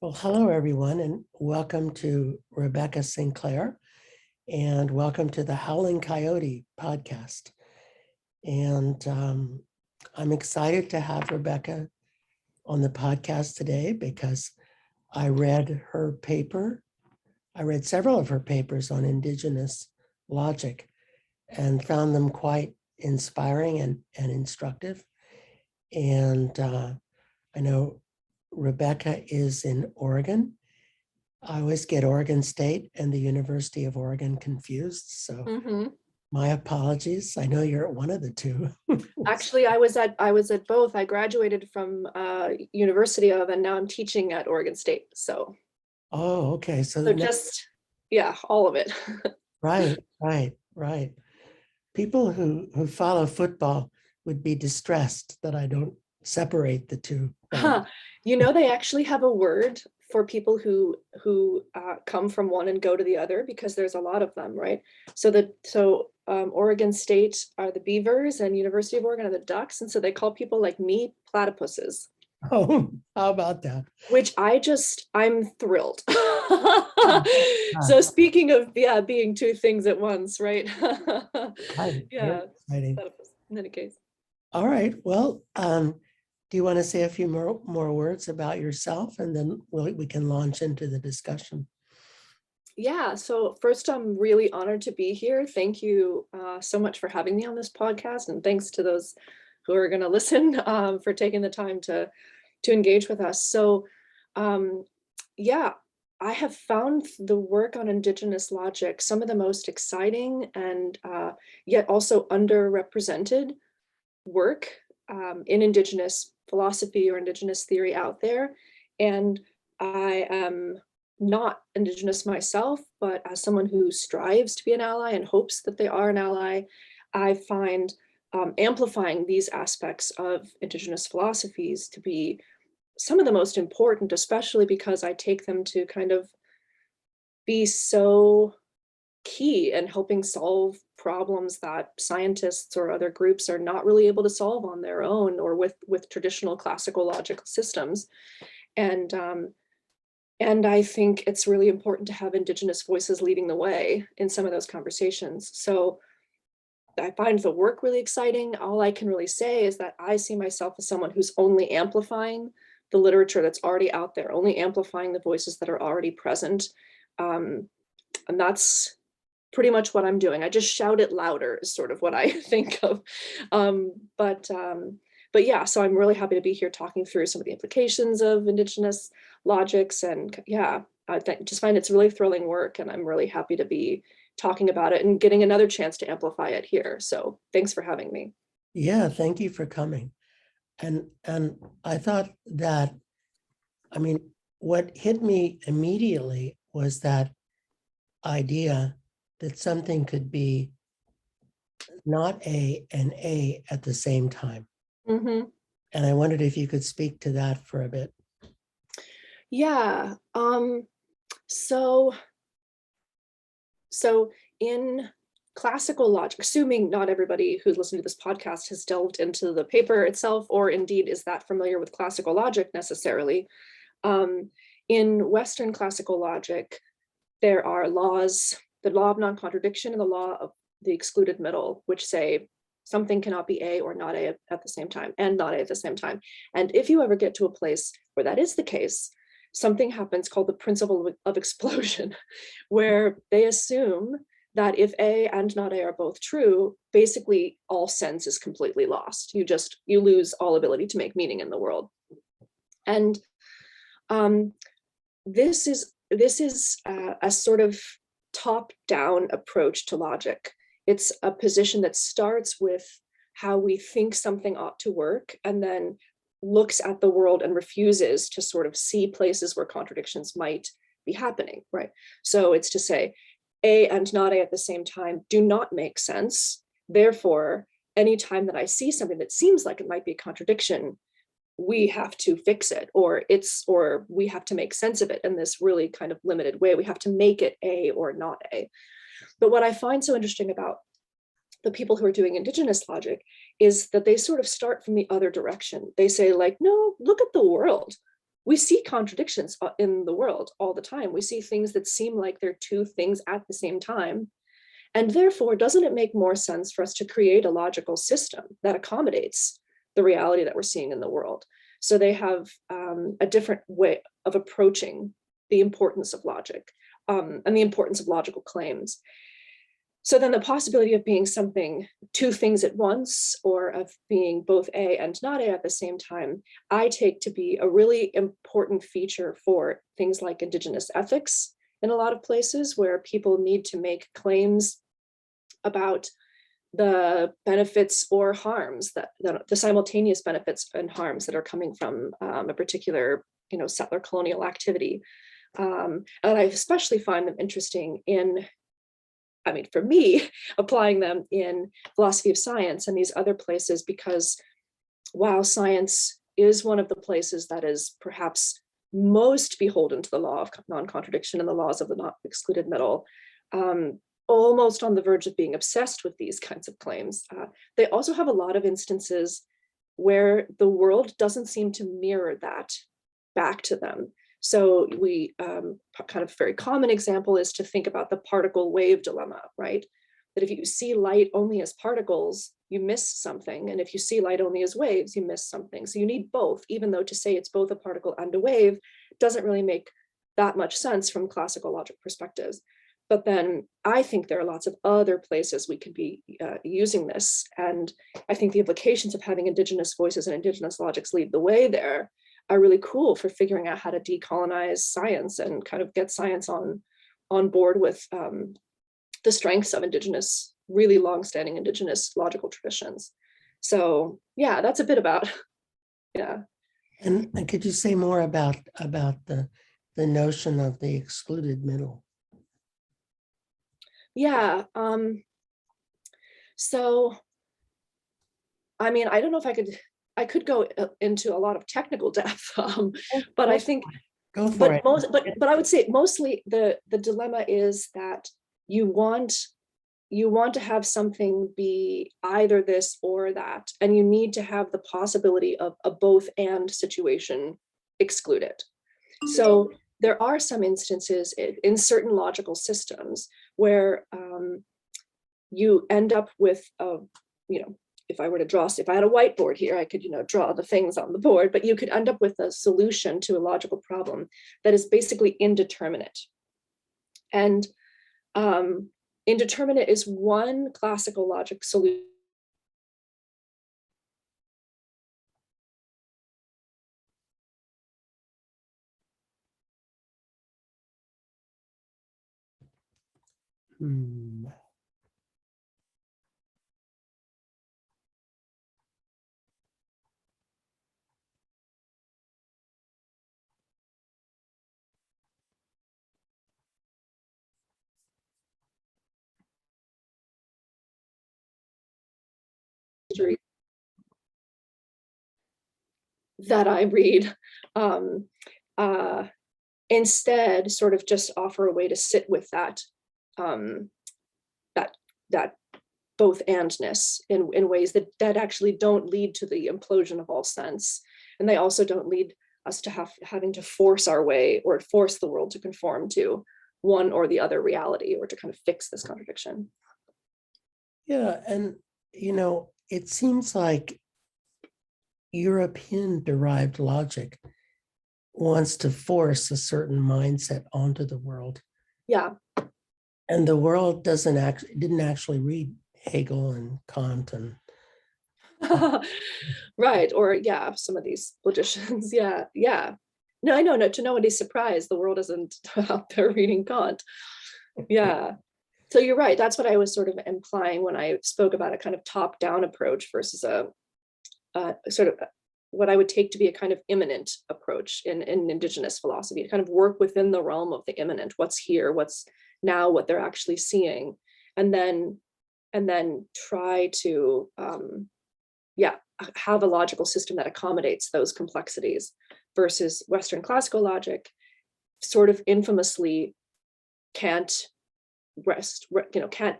Well, hello, everyone, and welcome to Rebekah Sinclair, and welcome to the Howling Coyote podcast. And I'm excited to have Rebekah on the podcast today because I read her paper. I read several of her papers on Indigenous logic and found them quite inspiring and instructive. And I know Rebekah is in Oregon. I always get Oregon State and the University of Oregon confused. So my apologies. I know you're at one of the two. Actually, I was at both. I graduated from University of, and now I'm teaching at Oregon State. So Oh, okay. so just, yeah, all of it. Right. People who follow football would be distressed that I don't separate the two. You know, they actually have a word for people who come from one and go to the other, because there's a lot of them, right? So Oregon State are the Beavers and University of Oregon are the Ducks, and so they call people like me platypuses. Oh, how about that? Which I'm thrilled. So speaking of being two things at once, right? Right. Yeah. Exciting. In any case. All right. Well, do you want to say a few more words about yourself, and then we can launch into the discussion? Yeah. So first, I'm really honored to be here. Thank you so much for having me on this podcast, and thanks to those who are going to listen for taking the time to engage with us. So, yeah, I have found the work on Indigenous logic some of the most exciting and yet also underrepresented work in Indigenous philosophy or Indigenous theory out there. And I am not Indigenous myself, but as someone who strives to be an ally and hopes that they are an ally, I find amplifying these aspects of Indigenous philosophies to be some of the most important, especially because I take them to kind of be so key in helping solve problems that scientists or other groups are not really able to solve on their own or with traditional classical logical systems. And I think it's really important to have Indigenous voices leading the way in some of those conversations. So I find the work really exciting. All I can really say is that I see myself as someone who's only amplifying the literature that's already out there, only amplifying the voices that are already present. And that's pretty much what I'm doing. I just shout it louder is sort of what I think of. But yeah, so I'm really happy to be here talking through some of the implications of Indigenous logics. And yeah, I just find it's really thrilling work, and I'm really happy to be talking about it and getting another chance to amplify it here. So thanks for having me. Yeah, thank you for coming. And I thought that, I mean, what hit me immediately was that idea that something could be not A and A at the same time. Mm-hmm. And I wondered if you could speak to that for a bit. Yeah. So in classical logic, assuming not everybody who's listening to this podcast has delved into the paper itself, or indeed is that familiar with classical logic necessarily, in Western classical logic, there are laws, the law of non-contradiction and the law of the excluded middle, which say something cannot be A or not A at the same time, and not A at the same time. And if you ever get to a place where that is the case, something happens called the principle of explosion, where they assume that if A and not A are both true, basically all sense is completely lost. You lose all ability to make meaning in the world. And this is a sort of top-down approach to logic. It's a position that starts with how we think something ought to work, and then looks at the world and refuses to sort of see places where contradictions might be happening, right? So it's to say A and not A at the same time do not make sense. Therefore, anytime that I see something that seems like it might be a contradiction, we have to fix it, or we have to make sense of it in this really kind of limited way. We have to make it A or not A. But what I find so interesting about the people who are doing Indigenous logic is that they sort of start from the other direction. They say, like, no, look at the world. we see contradictions in the world all the time. We see things that seem like they're two things at the same time. And therefore, doesn't it make more sense for us to create a logical system that accommodates the reality that we're seeing in the world? So they have a different way of approaching the importance of logic and the importance of logical claims. So then the possibility of being something, two things at once, or of being both A and not A at the same time, I take to be a really important feature for things like Indigenous ethics in a lot of places where people need to make claims about the benefits or harms that the simultaneous benefits and harms that are coming from a particular, settler colonial activity. And I especially find them interesting for me, applying them in philosophy of science and these other places, because while science is one of the places that is perhaps most beholden to the law of non-contradiction and the laws of the not excluded middle, almost on the verge of being obsessed with these kinds of claims, they also have a lot of instances where the world doesn't seem to mirror that back to them. So we kind of very common example is to think about the particle wave dilemma, right? That if you see light only as particles, you miss something. And if you see light only as waves, you miss something. So you need both, even though to say it's both a particle and a wave doesn't really make that much sense from classical logic perspectives. But then I think there are lots of other places we could be using this. And I think the implications of having Indigenous voices and Indigenous logics lead the way there are really cool for figuring out how to decolonize science and kind of get science on board with the strengths of really longstanding Indigenous logical traditions. So yeah, that's a bit about, yeah. And could you say more about the notion of the excluded middle? Yeah. So, I don't know if I could go into a lot of technical depth, but I think, go for it. But I would say mostly the dilemma is that you want to have something be either this or that, and you need to have the possibility of a both and situation excluded. So there are some instances in certain logical systems where you end up with if I had a whiteboard here, I could, draw the things on the board, but you could end up with a solution to a logical problem that is basically indeterminate. And indeterminate is one classical logic solution. That I read, instead sort of just offer a way to sit with that that both andness in ways that actually don't lead to the implosion of all sense, and they also don't lead us to having to force our way or force the world to conform to one or the other reality, or to kind of fix this contradiction. Yeah, and it seems like European derived logic wants to force a certain mindset onto the world. Yeah. And the world didn't actually read Hegel and Kant and right, or yeah, some of these logicians. Yeah. No, I know, no, to nobody's surprise, the world isn't out there reading Kant. Yeah. So you're right. That's what I was sort of implying when I spoke about a kind of top-down approach versus a sort of what I would take to be a kind of immanent approach in Indigenous philosophy, to kind of work within the realm of the immanent, what's here, what's now, what they're actually seeing, and then try to have a logical system that accommodates those complexities, versus Western classical logic sort of infamously can't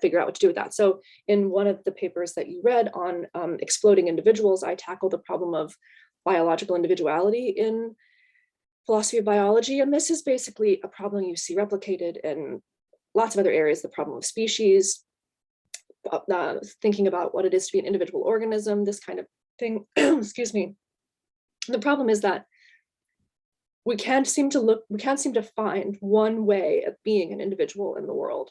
figure out what to do with that. So in one of the papers that you read on exploding individuals, I tackle the problem of biological individuality in philosophy of biology. And this is basically a problem you see replicated in lots of other areas, the problem of species, thinking about what it is to be an individual organism, this kind of thing. Excuse me. The problem is that we can't seem to find one way of being an individual in the world.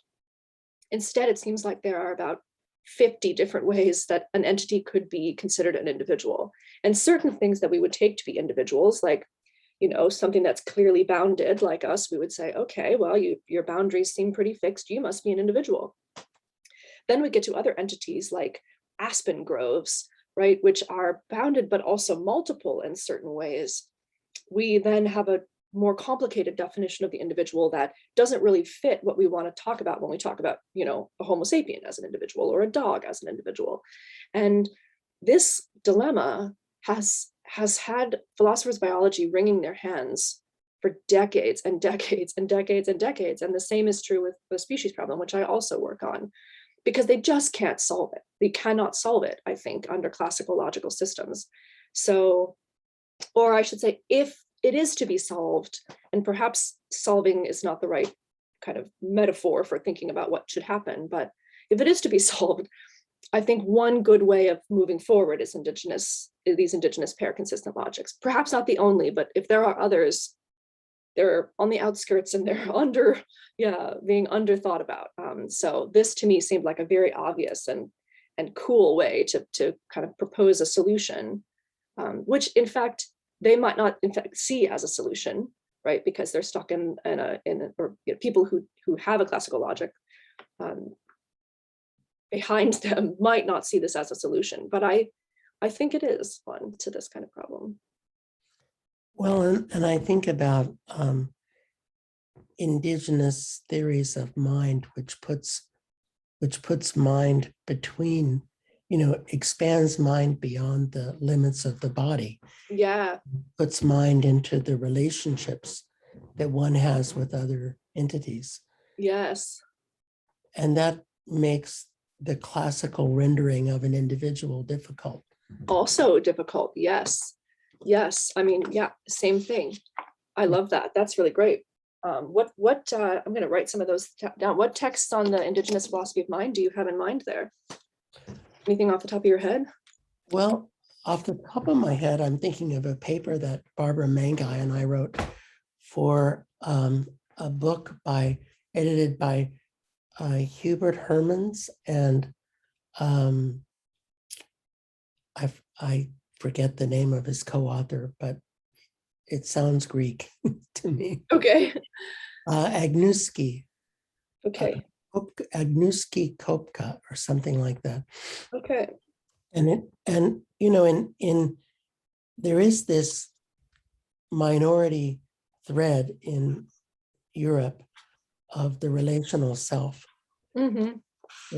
Instead, it seems like there are about 50 different ways that an entity could be considered an individual. And certain things that we would take to be individuals, like, something that's clearly bounded, like us, we would say, okay, well, your boundaries seem pretty fixed, you must be an individual. Then we get to other entities like aspen groves, right, which are bounded but also multiple in certain ways. We then have a more complicated definition of the individual that doesn't really fit what we want to talk about when we talk about, a Homo sapien as an individual or a dog as an individual. And this dilemma has had philosophers of biology wringing their hands for decades and decades and decades and decades. And the same is true with the species problem, which I also work on, because they just can't solve it. They cannot solve it, I think, under classical logical systems. So, or I should say, if it is to be solved, and perhaps solving is not the right kind of metaphor for thinking about what should happen, but if it is to be solved, I think one good way of moving forward is these indigenous pair consistent logics. Perhaps not the only, but if there are others, they're on the outskirts and they're being under thought about. So this to me seemed like a very obvious and cool way to kind of propose a solution, which in fact they might not in fact see as a solution, right? Because they're stuck in people who have a classical logic behind them might not see this as a solution, but I think it is one to this kind of problem. Well, and I think about indigenous theories of mind, which puts mind between, expands mind beyond the limits of the body. Yeah. Puts mind into the relationships that one has with other entities. Yes. And that makes the classical rendering of an individual difficult. Also difficult. Yes. I mean, yeah, same thing. I love that. That's really great. What I'm going to write some of those down. What texts on the indigenous philosophy of mind do you have in mind there? Anything off the top of your head? Well, off the top of my head, I'm thinking of a paper that Barbara Mangai and I wrote for a book edited by Hubert Hermans and I forget the name of his co-author, but it sounds Greek to me. Okay. Agnuski. Okay. Agnuski Kopka or something like that. Okay. And there is this minority thread in Europe of the relational self, Mm-hmm.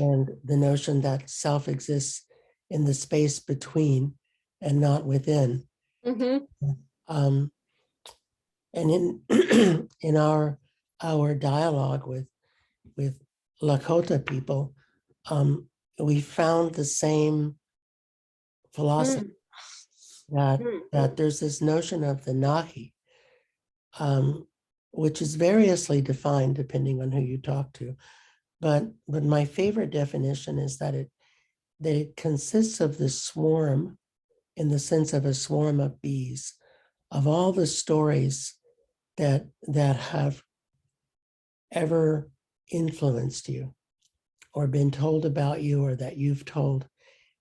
and the notion that self exists in the space between and not within. Mm-hmm. And in in our dialogue with Lakota people, we found the same philosophy that there's this notion of the Nagi, which is variously defined depending on who you talk to. But my favorite definition is that it consists of the swarm, in the sense of a swarm of bees, of all the stories that have ever influenced you or been told about you or that you've told.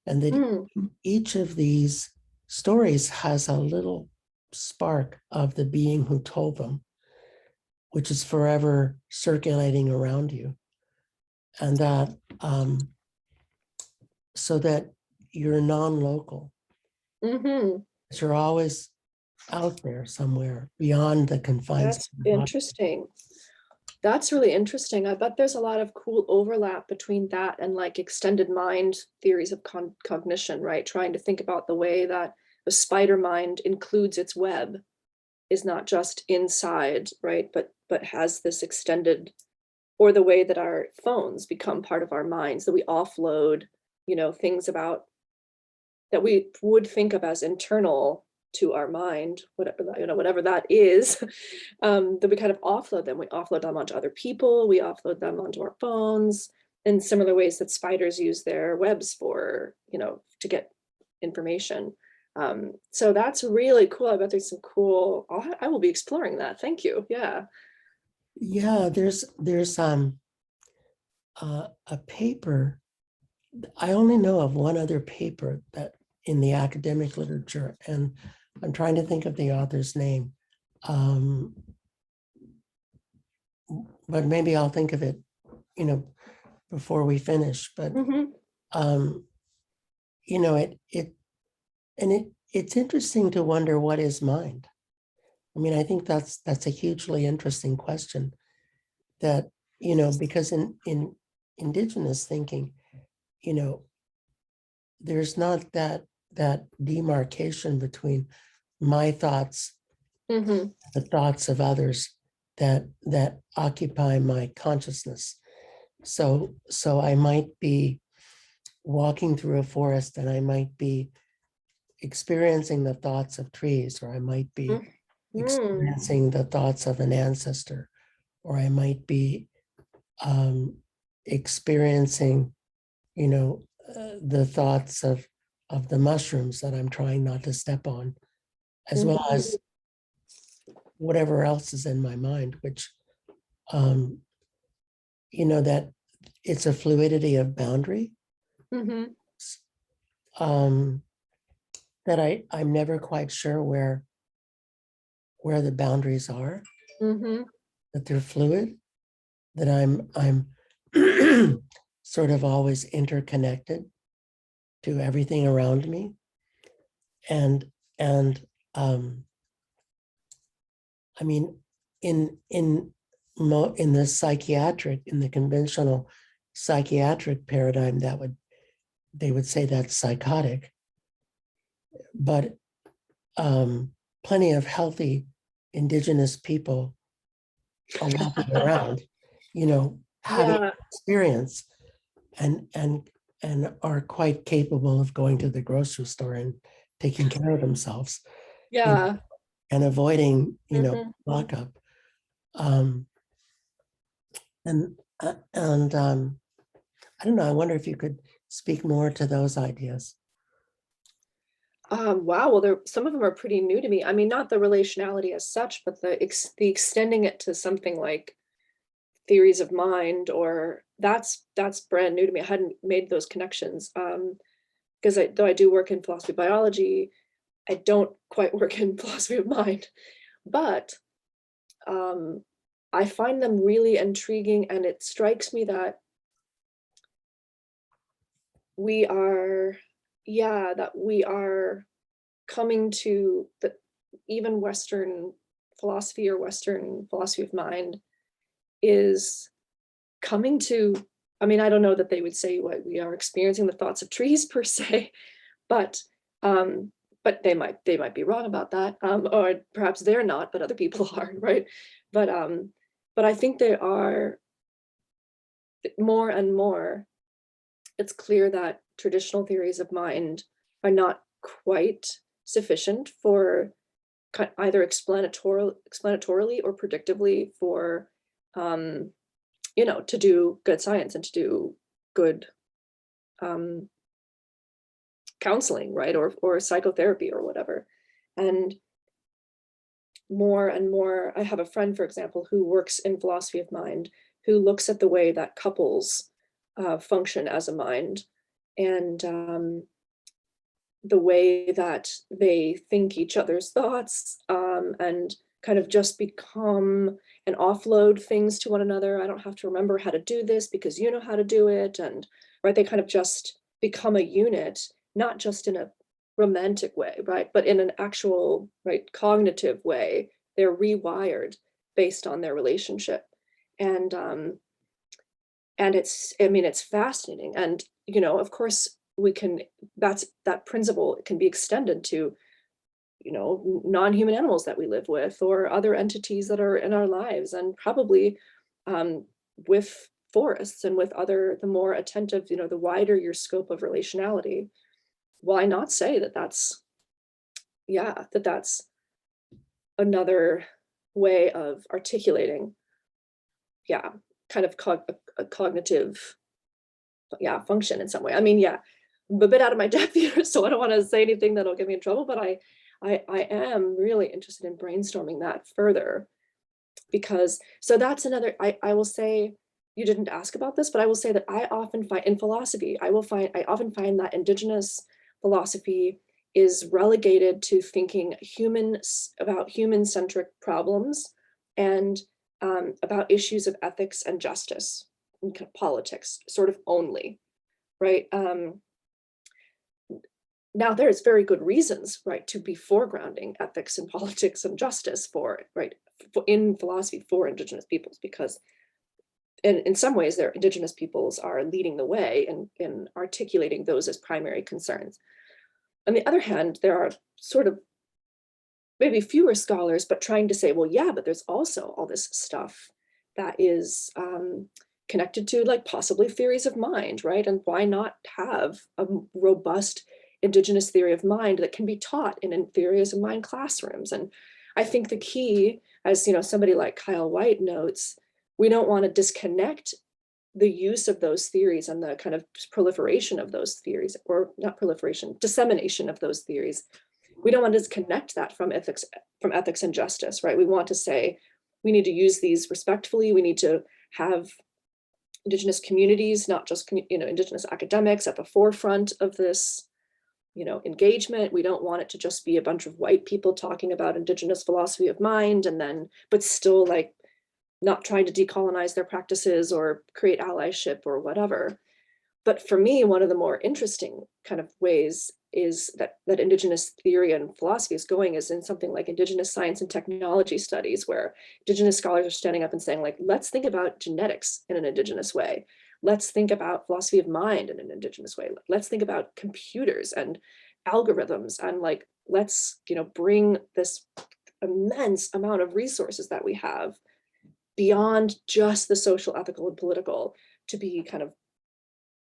And that each of these stories has a little spark of the being who told them, which is forever circulating around you. And that so that you're non-local. Mm-hmm. You're always out there somewhere beyond the confines. That's interesting. That's really interesting. I bet there's a lot of cool overlap between that and like extended mind theories of cognition, right? Trying to think about the way that the spider mind includes its web, is not just inside, right? But has this extended, or the way that our phones become part of our minds, that we offload, things about that we would think of as internal to our mind, whatever that is, that we kind of offload them. We offload them onto other people. We offload them onto our phones in similar ways that spiders use their webs for, to get information. So that's really cool. I bet there's some cool, I will be exploring that. Thank you. Yeah. Yeah, there's a paper. I only know of one other paper that in the academic literature, and I'm trying to think of the author's name. But maybe I'll think of it, before we finish. But it's interesting to wonder what is mind. I mean, I think that's a hugely interesting question. That because in Indigenous thinking, there's not that demarcation between my thoughts, the thoughts of others that occupy my consciousness. So I might be walking through a forest and I might be experiencing the thoughts of trees, or I might be experiencing the thoughts of an ancestor, or I might be experiencing, the thoughts of the mushrooms that I'm trying not to step on, as well as whatever else is in my mind, which, that it's a fluidity of boundary. That I'm never quite sure where the boundaries are, that they're fluid, that I'm sort of always interconnected to everything around me. And I mean, in the conventional psychiatric paradigm, they would say that's psychotic. But plenty of healthy Indigenous people are walking around, having experience and are quite capable of going to the grocery store and taking care of themselves. Yeah. And avoiding, lockup. And I don't know, I wonder if you could speak more to those ideas. Wow. Well, some of them are pretty new to me. I mean, not the relationality as such, but the extending it to something like theories of mind, or that's brand new to me. I hadn't made those connections. Because though I do work in philosophy of biology, I don't quite work in philosophy of mind. But I find them really intriguing, and it strikes me that we are coming to even Western philosophy or Western philosophy of mind is coming to, I mean, I don't know that they would say what we are experiencing the thoughts of trees per se, but they might be wrong about that, or perhaps they're not, but other people are, right? But I think they are more and more. It's clear that traditional theories of mind are not quite sufficient for either explanatorily or predictively for to do good science and to do good counseling, right, or psychotherapy or whatever. And more, I have a friend, for example, who works in philosophy of mind, who looks at the way that couples function as a mind, and the way that they think each other's thoughts, and kind of just become and offload things to one another. I don't have to remember how to do this because you know how to do it. And right, they kind of just become a unit, not just in a romantic way, right, but in an actual, right, cognitive way. They're rewired based on their relationship. And it's fascinating. And of course that principle can be extended to non-human animals that we live with, or other entities that are in our lives, and probably with forests and with the more attentive, the wider your scope of relationality. Why not say that that's yeah, that's another way of articulating, yeah, kind of a cognitive, yeah, function in some way. I mean, yeah, I'm a bit out of my depth here, so I don't want to say anything that'll get me in trouble, but I am really interested in brainstorming that further, because so that's another, I will say, you didn't ask about this, but I will say that I often find in philosophy, I often find that indigenous philosophy is relegated to thinking about human-centric problems, and about issues of ethics and justice and politics, sort of only, right? Now there's very good reasons, right, to be foregrounding ethics and politics and justice for, right, in philosophy for indigenous peoples, because in some ways their indigenous peoples are leading the way in articulating those as primary concerns. On the other hand, there are sort of maybe fewer scholars, but trying to say, well, yeah, but there's also all this stuff that is connected to, like, possibly theories of mind, right? And why not have a robust indigenous theory of mind that can be taught in theories of mind classrooms? And I think the key, as somebody like Kyle White notes, we don't want to disconnect the use of those theories and the kind of proliferation of those theories, or not proliferation, dissemination of those theories. We don't want to disconnect that from ethics and justice, right? We want to say we need to use these respectfully. We need to have indigenous communities, not just indigenous academics, at the forefront of this engagement. We don't want it to just be a bunch of white people talking about indigenous philosophy of mind, and then but still, like, not trying to decolonize their practices or create allyship or whatever. But for me, one of the more interesting kind of ways is that indigenous theory and philosophy is going is in something like indigenous science and technology studies, where indigenous scholars are standing up and saying, like, let's think about genetics in an indigenous way. Let's think about philosophy of mind in an indigenous way. Let's think about computers and algorithms, and, like, let's bring this immense amount of resources that we have beyond just the social, ethical, and political, to be kind of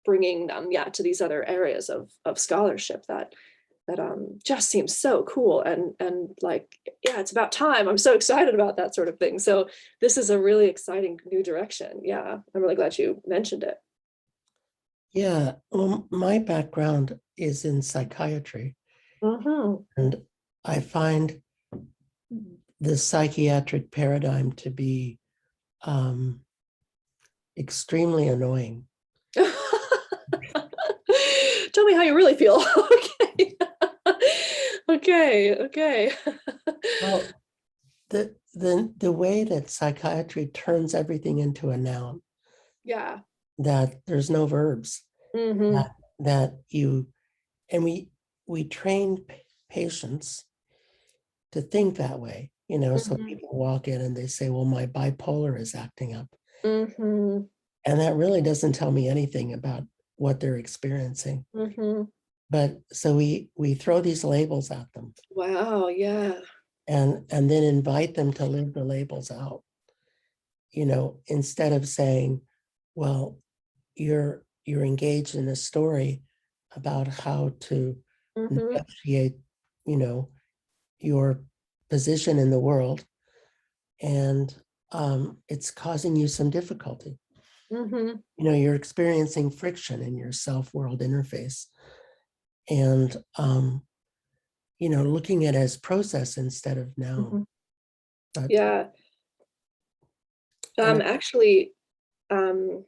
bringing them, yeah, to these other areas of scholarship that just seems so cool, and like, yeah, it's about time. I'm so excited about that sort of thing. So this is a really exciting new direction. Yeah, I'm really glad you mentioned it. Yeah, well, my background is in psychiatry, Mm-hmm. and I find the psychiatric paradigm to be extremely annoying. Tell me how you really feel. Okay. Okay. Well, the way that psychiatry turns everything into a noun, Yeah. that there's no verbs, Mm-hmm. that you, and we train patients to think that way, so Mm-hmm. people walk in and they say, well, my bipolar is acting up. Mm-hmm. And that really doesn't tell me anything about what they're experiencing. Mm-hmm. But so we throw these labels at them, Wow. Yeah. and then invite them to live the labels out, instead of saying, well, you're engaged in a story about how to Mm-hmm. negotiate, you know, your position in the world, and it's causing you some difficulty. Mm-hmm. You're experiencing friction in your self-world interface, and looking at it as process instead of noun. Mm-hmm. But Yeah. and Actually, um,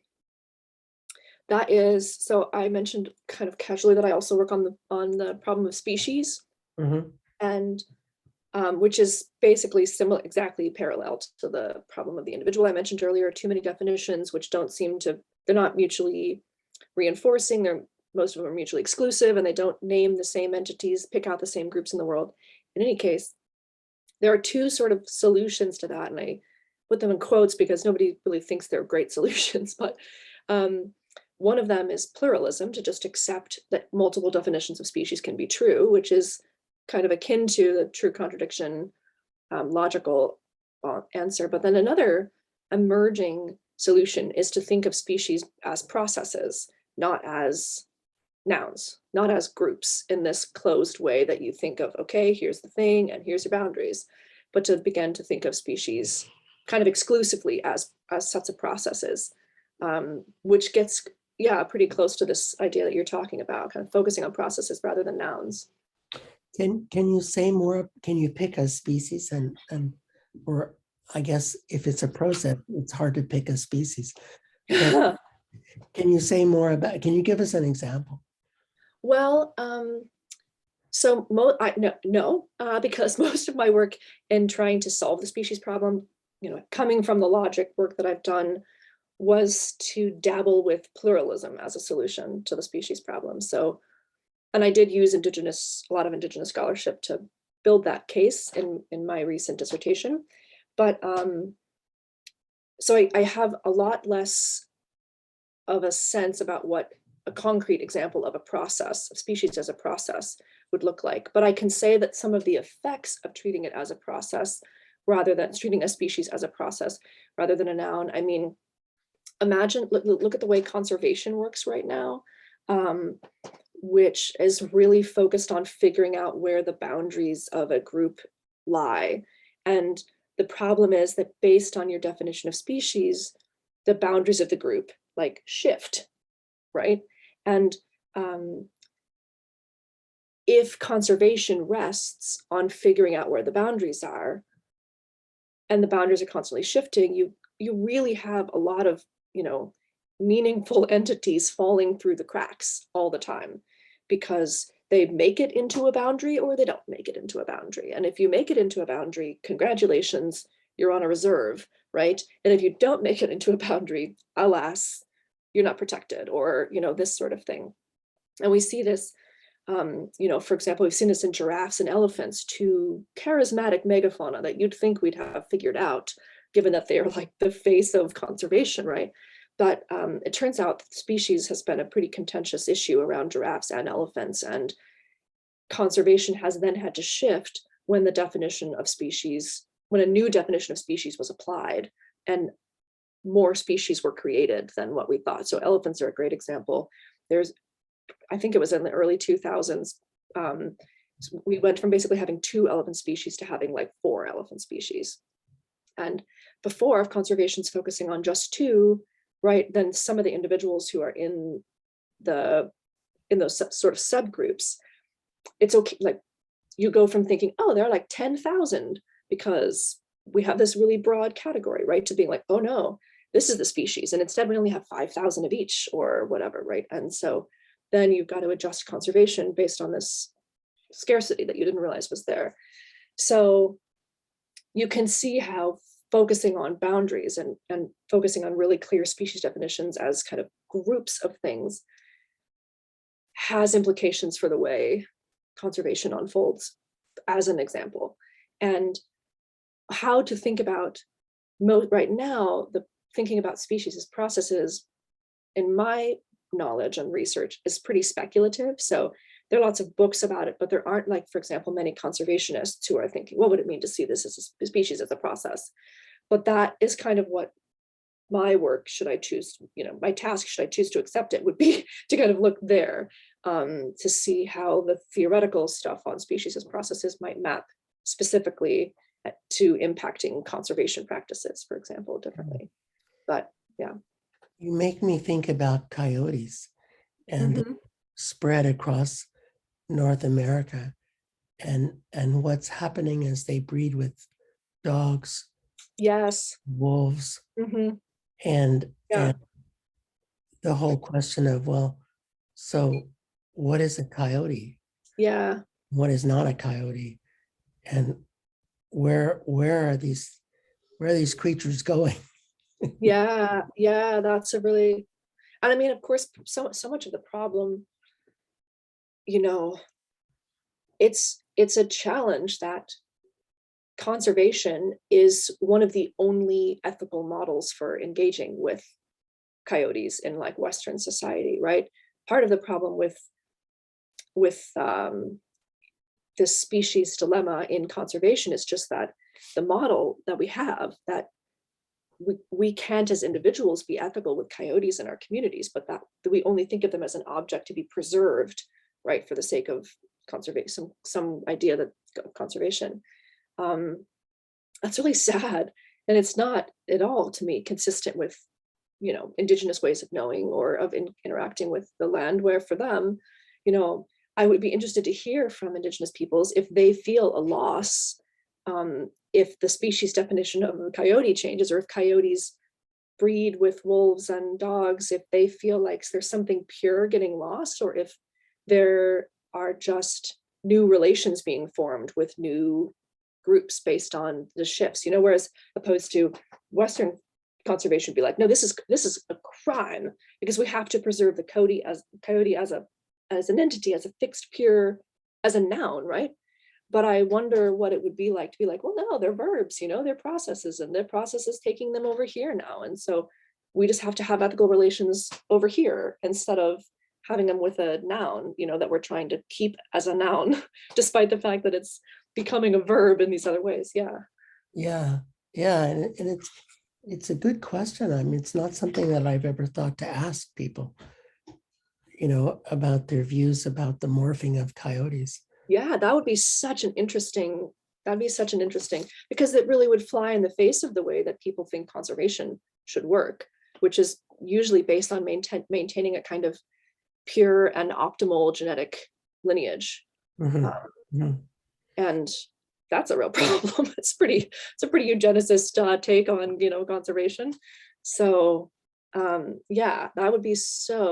that is, so I mentioned kind of casually that I also work on the problem of species, Mhm. and which is basically similar, exactly parallel to the problem of the individual I mentioned earlier. Too many definitions which don't seem to, they're not mutually reinforcing. Most of them are mutually exclusive, and they don't name the same entities, pick out the same groups in the world. In any case, there are two sort of solutions to that, and I put them in quotes because nobody really thinks they're great solutions. But um, one of them is pluralism, to just accept that multiple definitions of species can be true, which is kind of akin to the true contradiction logical answer. But then another emerging solution is to think of species as processes, not as nouns, not as groups in this closed way that you think of, okay, here's the thing and here's your boundaries, but to begin to think of species kind of exclusively as sets of processes, which gets, yeah, pretty close to this idea that you're talking about, kind of focusing on processes rather than nouns. Can you say more? Can you pick a species and or I guess if it's a process, it's hard to pick a species. But can you say more about, can you give us an example? Well, so no, because most of my work in trying to solve the species problem, coming from the logic work that I've done, was to dabble with pluralism as a solution to the species problem. So, and I did use a lot of indigenous scholarship to build that case in my recent dissertation. But so I have a lot less of a sense about what a concrete example of a process, of species as a process, would look like. But I can say that some of the effects of treating it as a process, rather than treating a species as a process, rather than a noun. I mean, imagine, look at the way conservation works right now, which is really focused on figuring out where the boundaries of a group lie. And the problem is that based on your definition of species, the boundaries of the group like shift, right? And if conservation rests on figuring out where the boundaries are, and the boundaries are constantly shifting, you really have a lot of, meaningful entities falling through the cracks all the time, because they make it into a boundary or they don't make it into a boundary. And if you make it into a boundary, congratulations, you're on a reserve, right? And if you don't make it into a boundary, alas, you're not protected, or, this sort of thing. And we see this, for example, we've seen this in giraffes and elephants, two charismatic megafauna that you'd think we'd have figured out, given that they are like the face of conservation, right? But it turns out that species has been a pretty contentious issue around giraffes and elephants, and conservation has then had to shift when a new definition of species was applied, and more species were created than what we thought. So elephants are a great example. I think it was in the early 2000s, we went from basically having 2 elephant species to having like 4 elephant species. And before, if conservation's focusing on just 2, right, then some of the individuals who are in those sort of subgroups, it's okay, like you go from thinking, oh, there are like 10,000 because we have this really broad category, right, to being like, oh no, this is the species, and instead we only have 5,000 of each or whatever, right? And so then you've got to adjust conservation based on this scarcity that you didn't realize was there. So you can see how focusing on boundaries and focusing on really clear species definitions as kind of groups of things has implications for the way conservation unfolds, as an example. And how to think about, right now, the thinking about species as processes, in my knowledge and research, is pretty speculative. So there are lots of books about it, but there aren't, like, for example, many conservationists who are thinking, what would it mean to see this as a species as a process? But that is kind of what my work, should I choose, my task, should I choose to accept it, would be to kind of look there, to see how the theoretical stuff on species as processes might map specifically to impacting conservation practices, for example, differently. But yeah. You make me think about coyotes and the spread across North America, and what's happening is they breed with dogs, Yes, wolves, yeah, and the whole question of, well, so what is a coyote? yeah, What is not a coyote? And where are these creatures going? yeah, that's a really, and I mean, of course, so much of the problem, it's a challenge that conservation is one of the only ethical models for engaging with coyotes in like Western society, right? Part of the problem with this species dilemma in conservation is just that the model that we have, that we can't as individuals be ethical with coyotes in our communities, but that we only think of them as an object to be preserved, right, for the sake of conservation, some idea that conservation. That's really sad, and it's not at all, to me, consistent with, Indigenous ways of knowing or of interacting with the land, where for them, I would be interested to hear from Indigenous peoples if they feel a loss, if the species definition of a coyote changes, or if coyotes breed with wolves and dogs, if they feel like there's something pure getting lost, or if there are just new relations being formed with new groups based on the shifts, whereas opposed to Western conservation would be like, no, this is a crime, because we have to preserve the coyote as an entity, as a fixed, pure, as a noun, right? But I wonder what it would be like to be like, well, no, they're verbs, they're processes, and their process is taking them over here now. And so we just have to have ethical relations over here instead of having them with a noun, that we're trying to keep as a noun, despite the fact that it's becoming a verb in these other ways. Yeah. Yeah. And it's a good question. I mean, it's not something that I've ever thought to ask people, about their views about the morphing of coyotes. Yeah, that'd be such an interesting, because it really would fly in the face of the way that people think conservation should work, which is usually based on maintaining a kind of pure and optimal genetic lineage. And that's a real problem. It's a pretty eugenicist take on, conservation. So yeah, that would be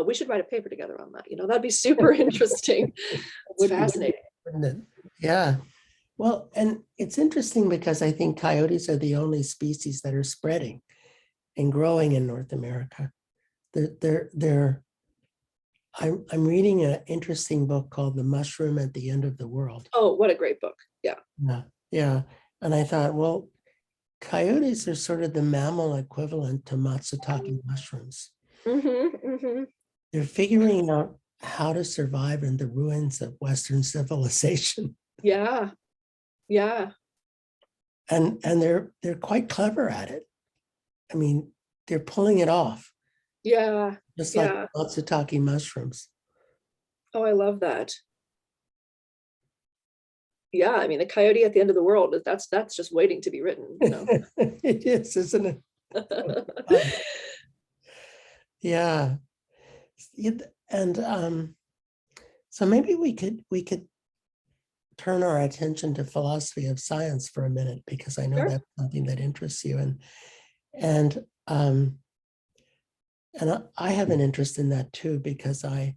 we should write a paper together on that. That'd be super interesting. It's fascinating. Yeah. Well, and it's interesting because I think coyotes are the only species that are spreading and growing in North America. I'm reading an interesting book called The Mushroom at the End of the World. Oh, what a great book. Yeah. Yeah. And I thought, well, coyotes are sort of the mammal equivalent to matsutake mushrooms. They're figuring out how to survive in the ruins of Western civilization. Yeah. And they're quite clever at it. I mean, they're pulling it off. Yeah. Just like matsutake mushrooms. Oh, I love that. Yeah, I mean, the coyote at the end of the world, that's just waiting to be written. It is, isn't it? Yeah. And so maybe we could turn our attention to philosophy of science for a minute, because I know Sure. that's something that interests you. And I have an interest in that too, because I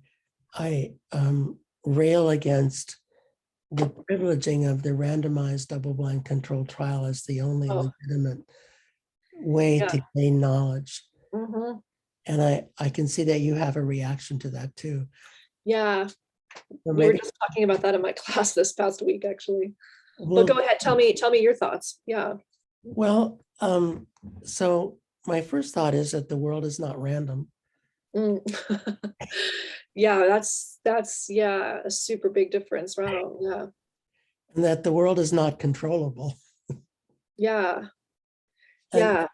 rail against the privileging of the randomized double-blind controlled trial as the only legitimate way to gain knowledge. And I can see that you have a reaction to that too. Yeah. We were just talking about that in my class this past week, actually. Well, but go ahead, tell me your thoughts. Yeah. Well, so my first thought is that the world is not random. Yeah, that's a super big difference. Wow. Yeah. And that the world is not controllable. Yeah. Yeah.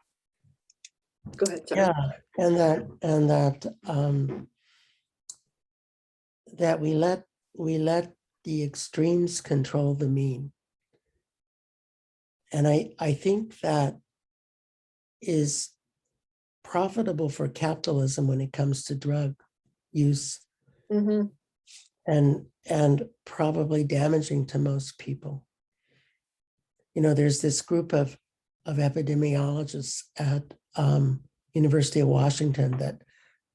Go ahead. Sorry. Yeah, and that we let the extremes control the mean. And I think that is profitable for capitalism when it comes to drug use, and probably damaging to most people. There's this group of epidemiologists at University of Washington that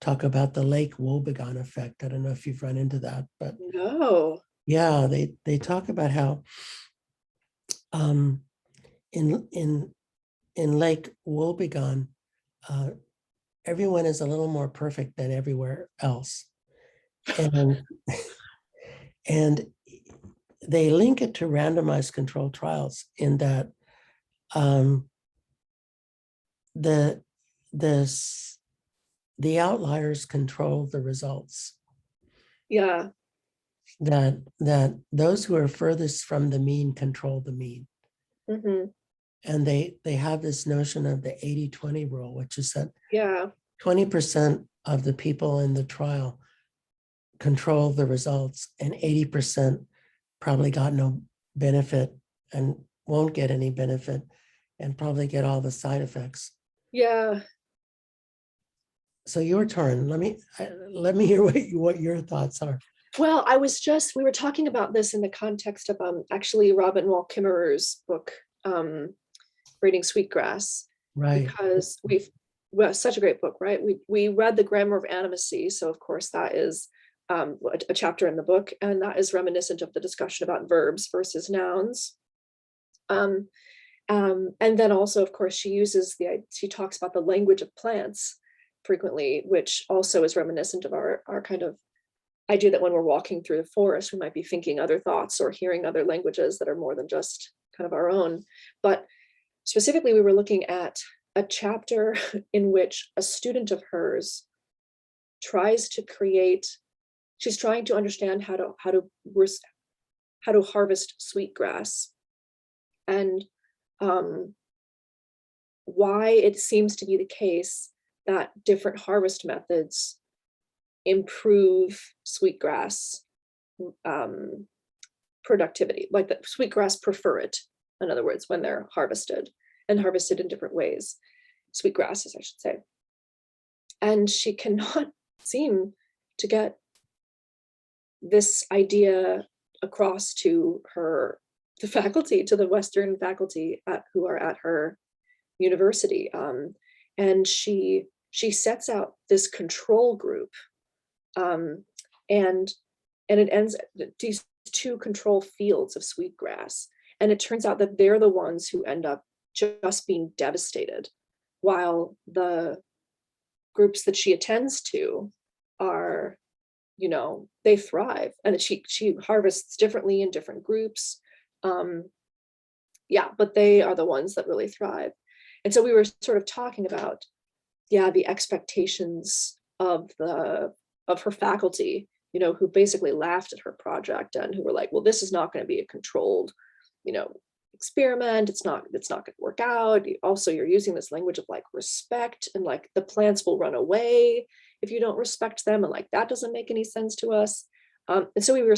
talk about the Lake Wobegon effect. I don't know if you've run into that, but no. Yeah, they talk about how in Lake Wobegon, everyone is a little more perfect than everywhere else, and and they link it to randomized controlled trials in that the outliers control the results. Yeah. That those who are furthest from the mean control the mean. And they have this notion of the 80-20 rule, which is that Yeah. 20% of the people in the trial control the results, and 80% probably got no benefit and won't get any benefit and probably get all the side effects. Yeah. So your turn. Let me hear what your thoughts are. Well, we were talking about this in the context of actually Robin Wall Kimmerer's book, Braiding Sweetgrass, Right. because such a great book, right? We read The Grammar of Animacy. So of course that is a chapter in the book, and that is reminiscent of the discussion about verbs versus nouns. And then also, of course, she talks about the language of plants frequently, which also is reminiscent of our kind of idea that when we're walking through the forest, we might be thinking other thoughts or hearing other languages that are more than just kind of our own. But specifically, we were looking at a chapter in which a student of hers she's trying to understand how to harvest sweetgrass, and why it seems to be the case that different harvest methods improve sweetgrass productivity, like the sweetgrass prefer it, in other words, when they're harvested and harvested in different ways, sweetgrasses, I should say. And she cannot seem to get this idea across to the faculty, to the Western faculty who are at her university. And she sets out this control group, and it ends these two control fields of sweetgrass. And it turns out that they're the ones who end up just being devastated, while the groups that she attends to are, they thrive. And she harvests differently in different groups. But they are the ones that really thrive. And so we were sort of talking about, the expectations of her faculty, who basically laughed at her project and who were like, well, this is not going to be a controlled, experiment. It's not going to work out. Also, you're using this language of like respect, and like the plants will run away if you don't respect them. And like, that doesn't make any sense to us. And so we were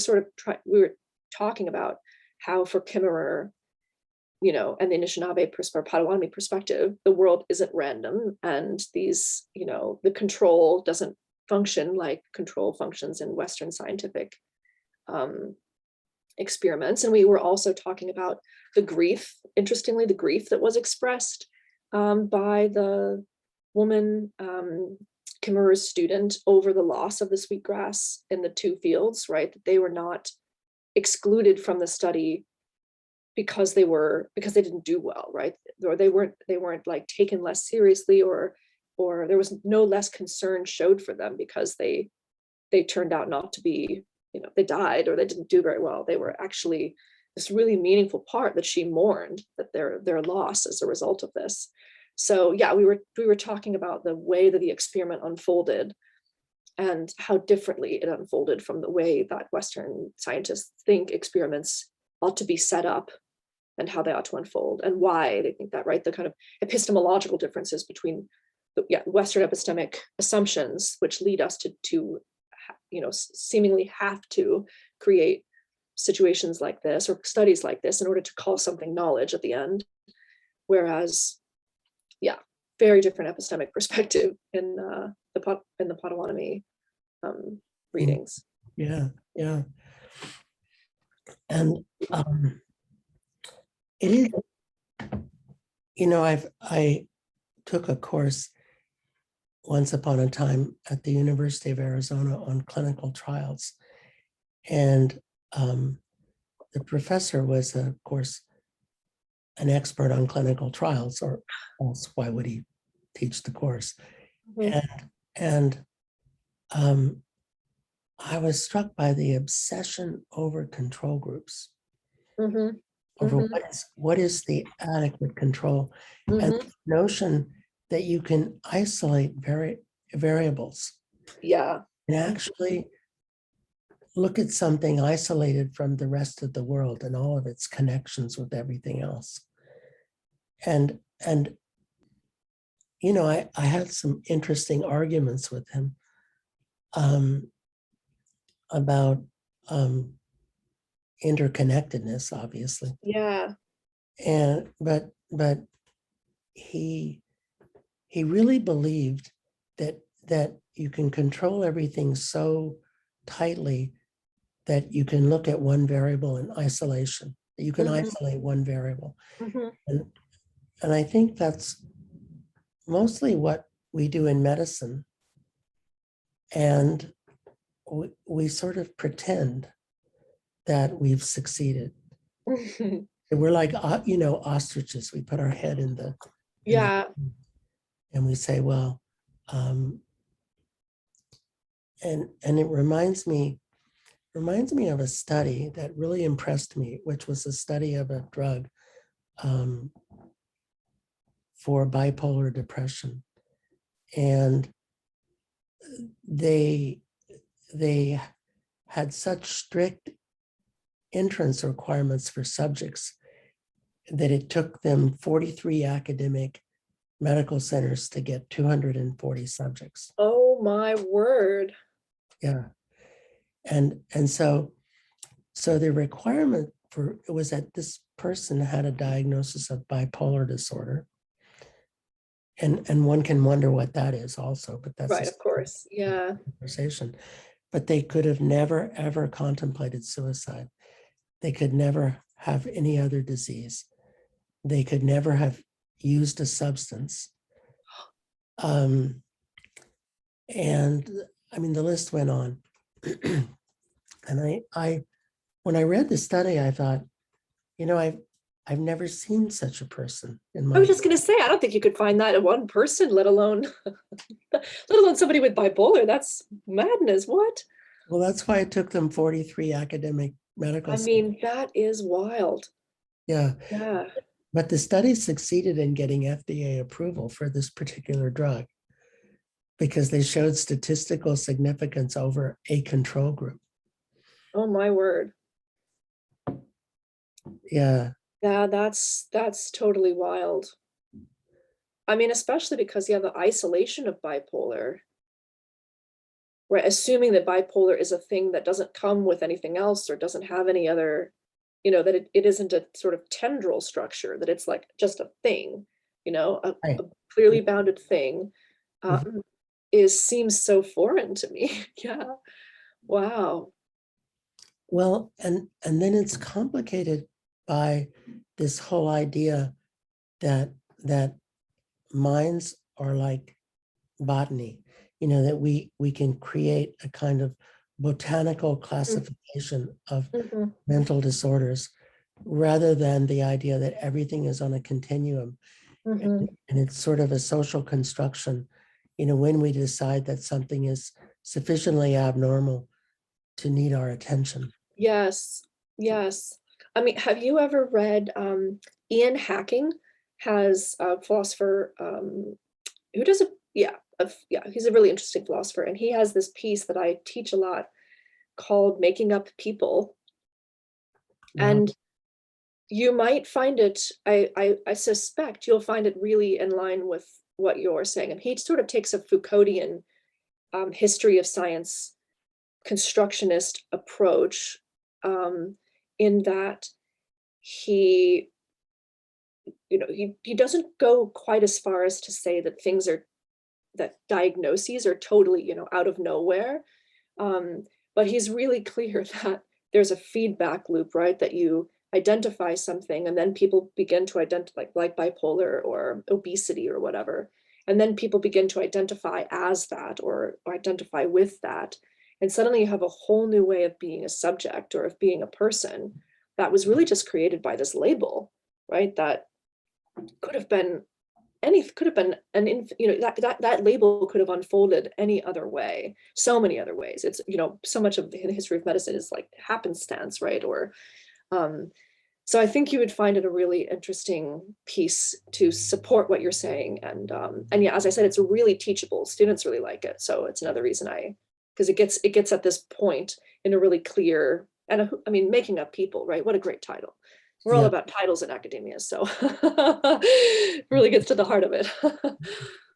talking about how for Kimmerer, and the Anishinaabe or Potawatomi perspective, the world isn't random, and these, the control doesn't function like control functions in Western scientific experiments. And we were also talking about the grief that was expressed by the woman, Kimmerer's student, over the loss of the sweetgrass in the two fields, right? That they were not excluded from the study because they didn't do well, right? Or they weren't like taken less seriously, or there was no less concern showed for them because they turned out not to be, they died or they didn't do very well. They were actually this really meaningful part that she mourned, that their loss as a result of this. So we were talking about the way that the experiment unfolded and how differently it unfolded from the way that Western scientists think experiments ought to be set up and how they ought to unfold, and why they think that, right? The kind of epistemological differences between Western epistemic assumptions, which lead us to seemingly have to create situations like this or studies like this in order to call something knowledge at the end. Whereas, very different epistemic perspective in the Potawatomi readings. Yeah. And it is, I took a course once upon a time at the University of Arizona on clinical trials. And the professor was, of course, an expert on clinical trials, or else why would he teach the course? Mm-hmm. And I was struck by the obsession over control groups. Mm-hmm. Over what is the adequate control, and the notion that you can isolate variables. And actually look at something isolated from the rest of the world and all of its connections with everything else. and I had some interesting arguments with him about interconnectedness, obviously. Yeah. And but he really believed that you can control everything so tightly that you can look at one variable in isolation, that you can isolate one variable. And I think that's mostly what we do in medicine. And we sort of pretend that we've succeeded. We're like, ostriches. We put our head in the, Yeah. and we say, well, and it reminds me of a study that really impressed me, which was a study of a drug for bipolar depression. And they had such strict entrance requirements for subjects that it took them 43 academic medical centers to get 240 subjects. Oh my word. Yeah. And so the requirement for it was that this person had a diagnosis of bipolar disorder. And one can wonder what that is also, but that's right, of course. Yeah. conversation. But they could have never, ever contemplated suicide. They could never have any other disease. They could never have used a substance. And I mean, the list went on. And I when I read the study, I thought, I've never seen such a person in I was my. just gonna say, I don't think you could find that in one person, let alone somebody with bipolar. That's madness. What? Well, that's why it took them 43 academic medical. I mean, that is wild. Yeah. Yeah. But the study succeeded in getting FDA approval for this particular drug because they showed statistical significance over a control group. Oh my word. Yeah. Yeah, that's totally wild. I mean, especially because you have the isolation of bipolar, right? Assuming that bipolar is a thing that doesn't come with anything else or doesn't have any other, that it isn't a sort of tendril structure, that it's like just a thing, Right. a clearly bounded thing, Mhm. seems so foreign to me. Yeah. Wow. Well, and then it's complicated by this whole idea that minds are like botany, that we can create a kind of botanical classification of Mhm. mental disorders rather than the idea that everything is on a continuum. Mhm. And it's sort of a social construction, when we decide that something is sufficiently abnormal to need our attention. Yes. Yes. I mean, have you ever read Ian Hacking has a philosopher who does he's a really interesting philosopher, and he has this piece that I teach a lot called Making Up People. Wow. And you might find it, I suspect you'll find it really in line with what you're saying. And he sort of takes a Foucauldian history of science constructionist approach, in that he he doesn't go quite as far as to say that that diagnoses are totally out of nowhere, but he's really clear that there's a feedback loop, right? That you identify something and then people begin to identify, like bipolar or obesity or whatever, and then people begin to identify as that or identify with that, and suddenly you have a whole new way of being a subject or of being a person that was really just created by this label, right? That could have been that label could have unfolded any other way, so many other ways. It's so much of the history of medicine is like happenstance, right? Or so I think you would find it a really interesting piece to support what you're saying. And yeah, as I said, it's really teachable. Students really like it, so it's another reason because it gets at this point in a really clear, and I mean, Making Up People, right? What a great title. We're all Yeah, about titles in academia, so it really gets to the heart of it.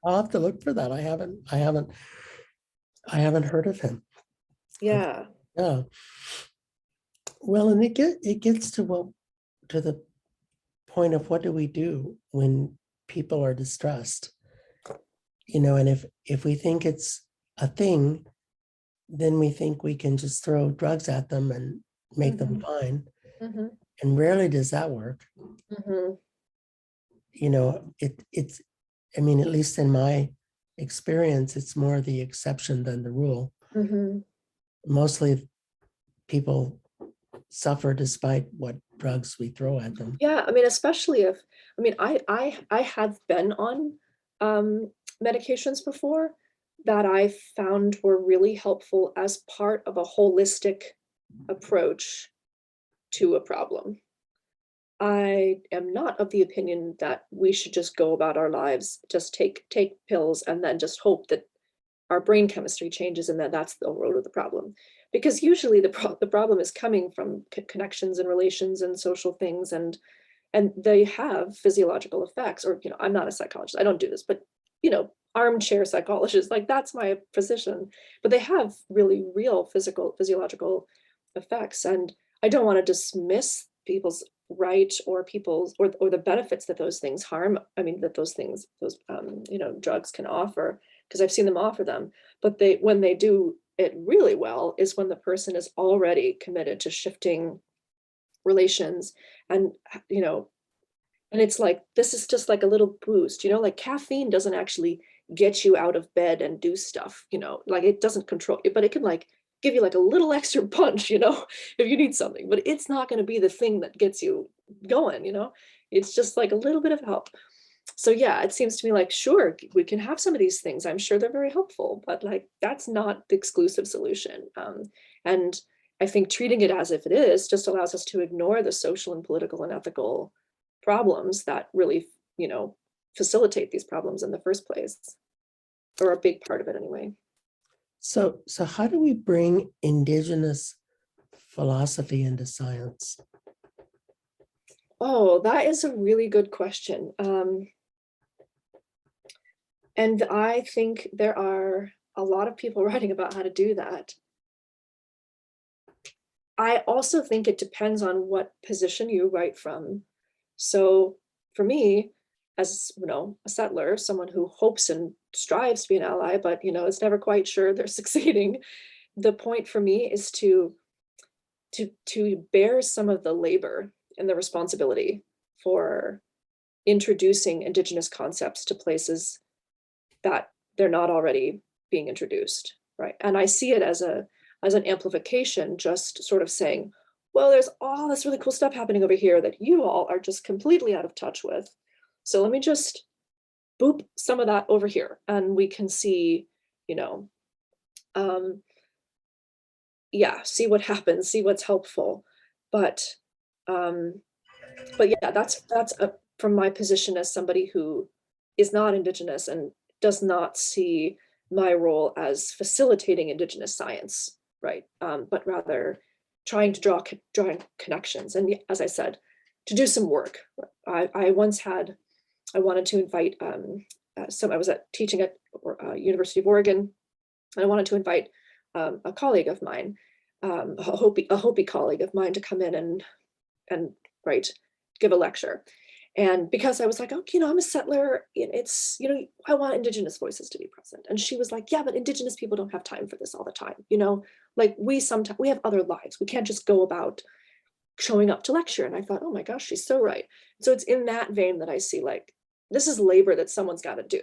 I'll have to look for that. I haven't heard of him. Yeah. Yeah. Well, and it gets to the point of what do we do when people are distressed? And if we think it's a thing, then we think we can just throw drugs at them and make them Mhm. fine. Mhm. And rarely does that work. Mhm. It's, I mean, at least in my experience, it's more the exception than the rule. Mhm. Mostly people suffer despite what drugs we throw at them. Yeah, I mean, especially if, I mean, I have been on medications before that I found were really helpful as part of a holistic approach to a problem. I am not of the opinion that we should just go about our lives, just take pills and then just hope that our brain chemistry changes and that that's the root of the problem. Because usually the problem is coming from connections and relations and social things, and they have physiological effects. Or, I'm not a psychologist, I don't do this, but armchair psychologists, like that's my position. But they have really real physiological effects, and I don't want to dismiss people's right or people's or the benefits that those things harm. I mean, that those drugs can offer, because I've seen them offer them. But when they do it really well is when the person is already committed to shifting relations, and you know and it's like, this is just like a little boost, like caffeine doesn't actually get you out of bed and do stuff, like it doesn't control it, but it can like give you like a little extra punch, if you need something, but it's not going to be the thing that gets you going. It's just like a little bit of help. So yeah, it seems to me like, sure, we can have some of these things. I'm sure they're very helpful, but like that's not the exclusive solution. And I think treating it as if it is just allows us to ignore the social and political and ethical problems that really, facilitate these problems in the first place, or a big part of it anyway. So how do we bring indigenous philosophy into science? Oh, that is a really good question. And I think there are a lot of people writing about how to do that. I also think it depends on what position you write from. So for me, as a settler, someone who hopes and strives to be an ally, but is never quite sure they're succeeding, the point for me is to bear some of the labor and the responsibility for introducing Indigenous concepts to places that they're not already being introduced, right? And I see it as an amplification, just sort of saying, well, there's all this really cool stuff happening over here that you all are just completely out of touch with. So let me just boop some of that over here, and we can see, um, yeah, see what happens, see what's helpful. But um, but yeah, that's from my position as somebody who is not Indigenous and does not see my role as facilitating Indigenous science, right? But rather trying to drawing connections. And as I said, to do some work. I wanted to invite I was teaching at University of Oregon, and I wanted to invite a colleague of mine, a Hopi colleague of mine, to come in and right, give a lecture. And because I was like, oh, I'm a settler, it's, I want Indigenous voices to be present. And she was like, yeah, but Indigenous people don't have time for this all the time. Like we have other lives. We can't just go about showing up to lecture. And I thought, oh my gosh, she's so right. So it's in that vein that I see, like, this is labor that someone's got to do.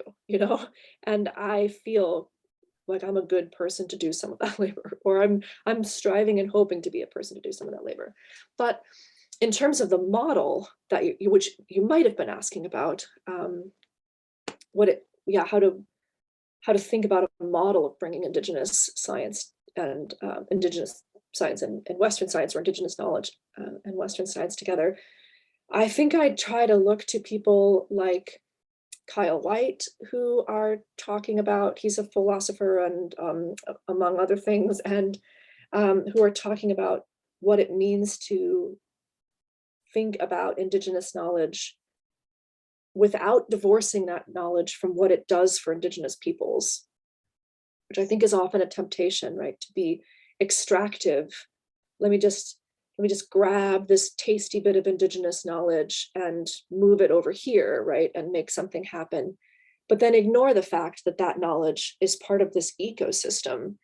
And I feel like I'm a good person to do some of that labor, or I'm striving and hoping to be a person to do some of that labor. But in terms of the model that which you might have been asking about, how to think about a model of bringing Indigenous science and Indigenous science and Western science, or Indigenous knowledge and Western science together. I think I'd try to look to people like Kyle White, who are talking about, he's a philosopher and among other things, and who are talking about what it means to think about Indigenous knowledge without divorcing that knowledge from what it does for Indigenous peoples, which I think is often a temptation, right? To be extractive. Let me just grab this tasty bit of Indigenous knowledge and move it over here, right? And make something happen. But then ignore the fact that that knowledge is part of this ecosystem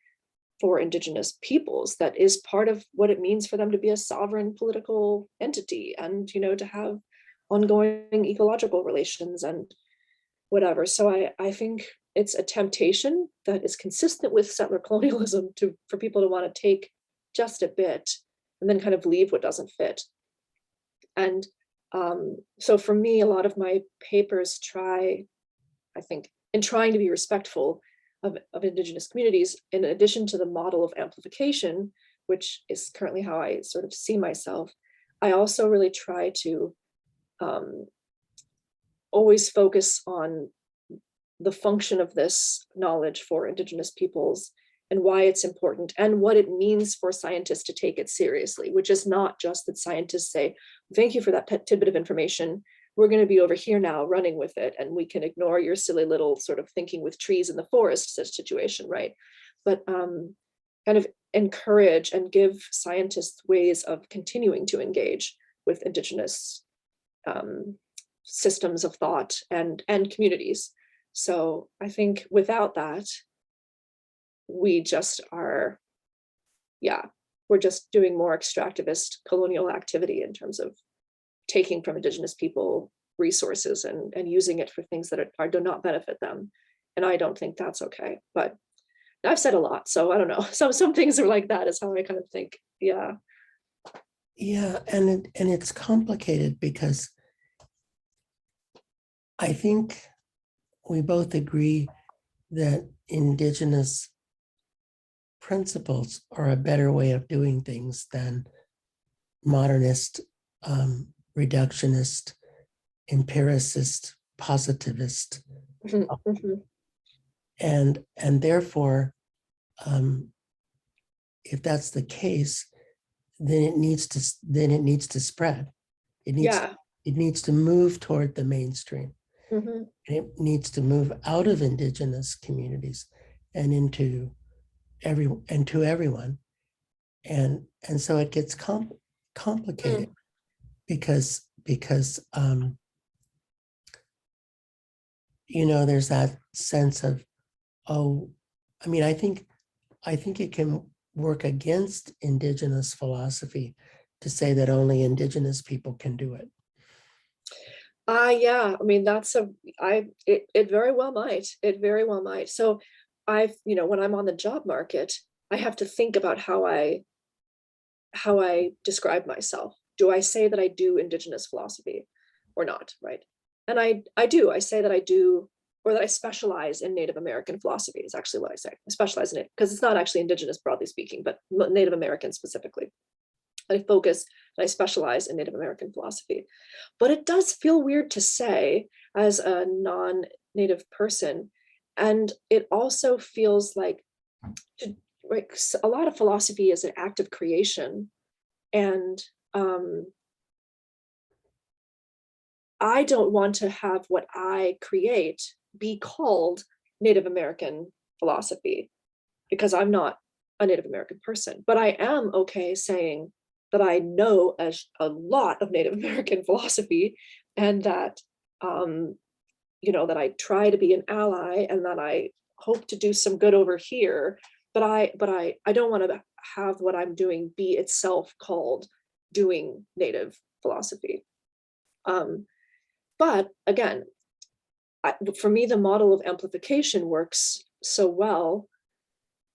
for Indigenous peoples, that is part of what it means for them to be a sovereign political entity, and, you know, to have ongoing ecological relations and whatever. So I think it's a temptation that is consistent with settler colonialism for people to want to take just a bit and then kind of leave what doesn't fit. And so for me, a lot of my papers try, I think, in trying to be respectful of Indigenous communities, in addition to the model of amplification, which is currently how I sort of see myself, I also really try to always focus on the function of this knowledge for Indigenous peoples and why it's important and what it means for scientists to take it seriously, which is not just that scientists say, thank you for that tidbit of information. We're going to be over here now running with it, and we can ignore your silly little sort of thinking with trees in the forest situation, right? But kind of encourage and give scientists ways of continuing to engage with Indigenous systems of thought and communities. So I think without that, we just are, we're just doing more extractivist colonial activity in terms of taking from Indigenous people resources and using it for things that do not benefit them. And I don't think that's okay. But I've said a lot, so I don't know. Some things are like that is how I kind of think. Yeah. Yeah, and it's complicated because I think we both agree that Indigenous principles are a better way of doing things than modernist, reductionist, empiricist, positivist. And therefore, if that's the case, then it needs to spread. It needs to move toward the mainstream. And it needs to move out of Indigenous communities and into everyone. And so it gets complicated because there's that sense of, I think it can work against Indigenous philosophy to say that only Indigenous people can do it. Yeah, I mean, it very well might. It very well might. So when I'm on the job market, I have to think about how I describe myself. Do I say that I do Indigenous philosophy or not, right? And I do. I say that I do, or that I specialize in Native American philosophy is actually what I say. I specialize in it because it's not actually Indigenous, broadly speaking, but Native American specifically. I focus and I specialize in Native American philosophy. But it does feel weird to say as a non-Native person. And it also feels like a lot of philosophy is an act of creation. And I don't want to have what I create be called Native American philosophy because I'm not a Native American person. But I am okay saying that I know a lot of Native American philosophy, and that that I try to be an ally and that I hope to do some good over here. But I don't want to have what I'm doing be itself called doing Native philosophy. But again, for me, the model of amplification works so well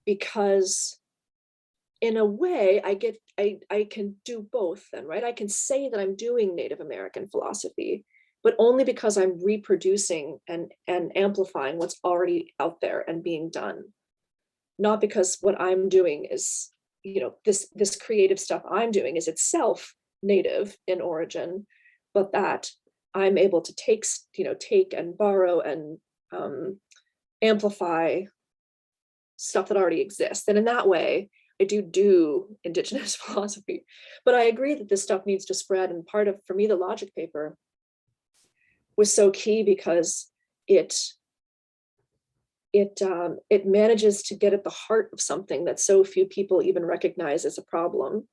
because in a way I can do both then, right? I can say that I'm doing Native American philosophy, but only because I'm reproducing and amplifying what's already out there and being done. Not because what I'm doing is, this creative stuff I'm doing is itself Native in origin, but that I'm able to take and borrow and amplify stuff that already exists. And in that way, do Indigenous philosophy, but I agree that this stuff needs to spread. And part of, for me, the logic paper was so key because it manages to get at the heart of something that so few people even recognize as a problem.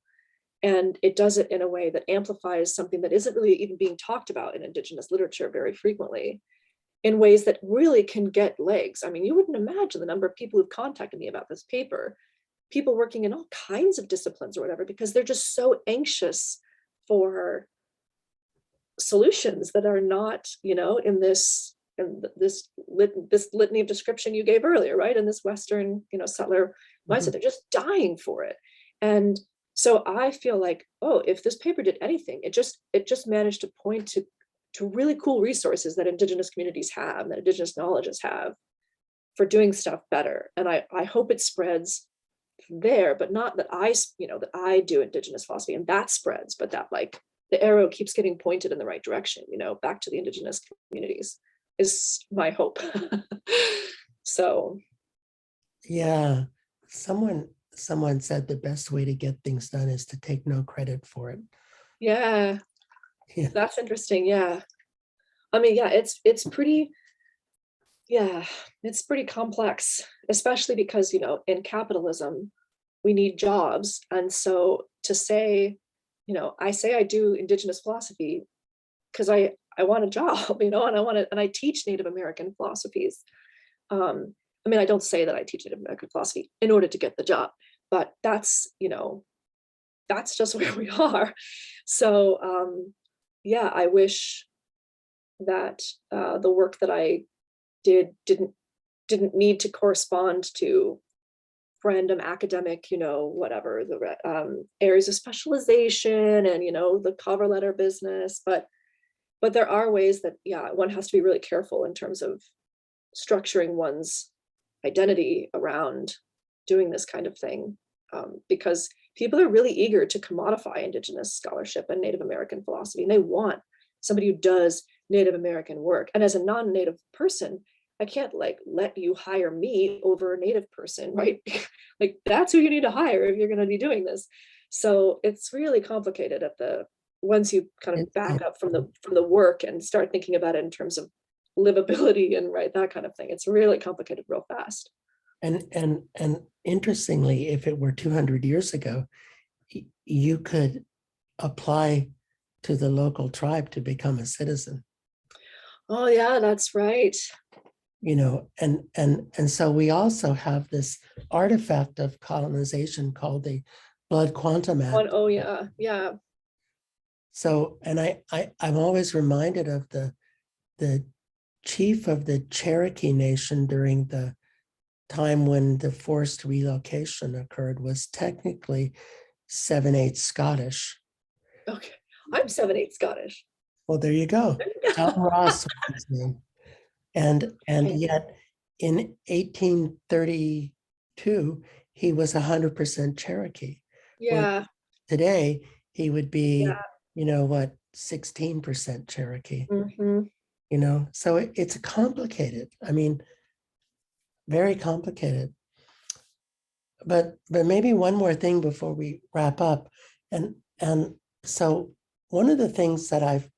And it does it in a way that amplifies something that isn't really even being talked about in Indigenous literature very frequently, in ways that really can get legs. I mean, you wouldn't imagine the number of people who've contacted me about this paper, people working in all kinds of disciplines or whatever, because they're just so anxious for solutions that are not, in this litany of description you gave earlier, right? In this Western, settler mindset, they're just dying for it. And so I feel like, oh, if this paper did anything, it just managed to point to really cool resources that Indigenous communities have, that Indigenous knowledges have for doing stuff better. And I hope it spreads there, but not that that I do Indigenous philosophy and that spreads, but that like the arrow keeps getting pointed in the right direction, back to the Indigenous communities is my hope. So. Yeah, someone said the best way to get things done is to take no credit for it. Yeah, that's interesting. Yeah. I mean, yeah, it's pretty complex, especially because, in capitalism, we need jobs. And so to say, I say I do Indigenous philosophy because I want a job, and I teach Native American philosophies. I mean, I don't say that I teach Native American philosophy in order to get the job, but that's just where we are. So yeah, I wish that the work that I didn't need to correspond to random academic, whatever the areas of specialization and the cover letter business, but there are ways that one has to be really careful in terms of structuring one's identity around doing this kind of thing, because people are really eager to commodify Indigenous scholarship and Native American philosophy, and they want somebody who does Native American work. And as a non-Native person, I can't let you hire me over a Native person, right? Like that's who you need to hire if you're going to be doing this. So it's really complicated once you kind of back up from the work and start thinking about it in terms of livability and that kind of thing. It's really complicated real fast. And interestingly, if it were 200 years ago, you could apply to the local tribe to become a citizen. Oh yeah, that's right. And so we also have this artifact of colonization called the Blood Quantum Act. Oh yeah, yeah. So, and I'm always reminded of the chief of the Cherokee Nation during the time when the forced relocation occurred was technically 7/8 Scottish. Okay, I'm 7/8 Scottish. Well, there you go. John Ross was his name. And yet in 1832, he was 100% Cherokee. Yeah. Well, today, he would be, 16% Cherokee. Mm-hmm. So it's complicated. I mean, very complicated. But maybe one more thing before we wrap up. And so one of the things that I've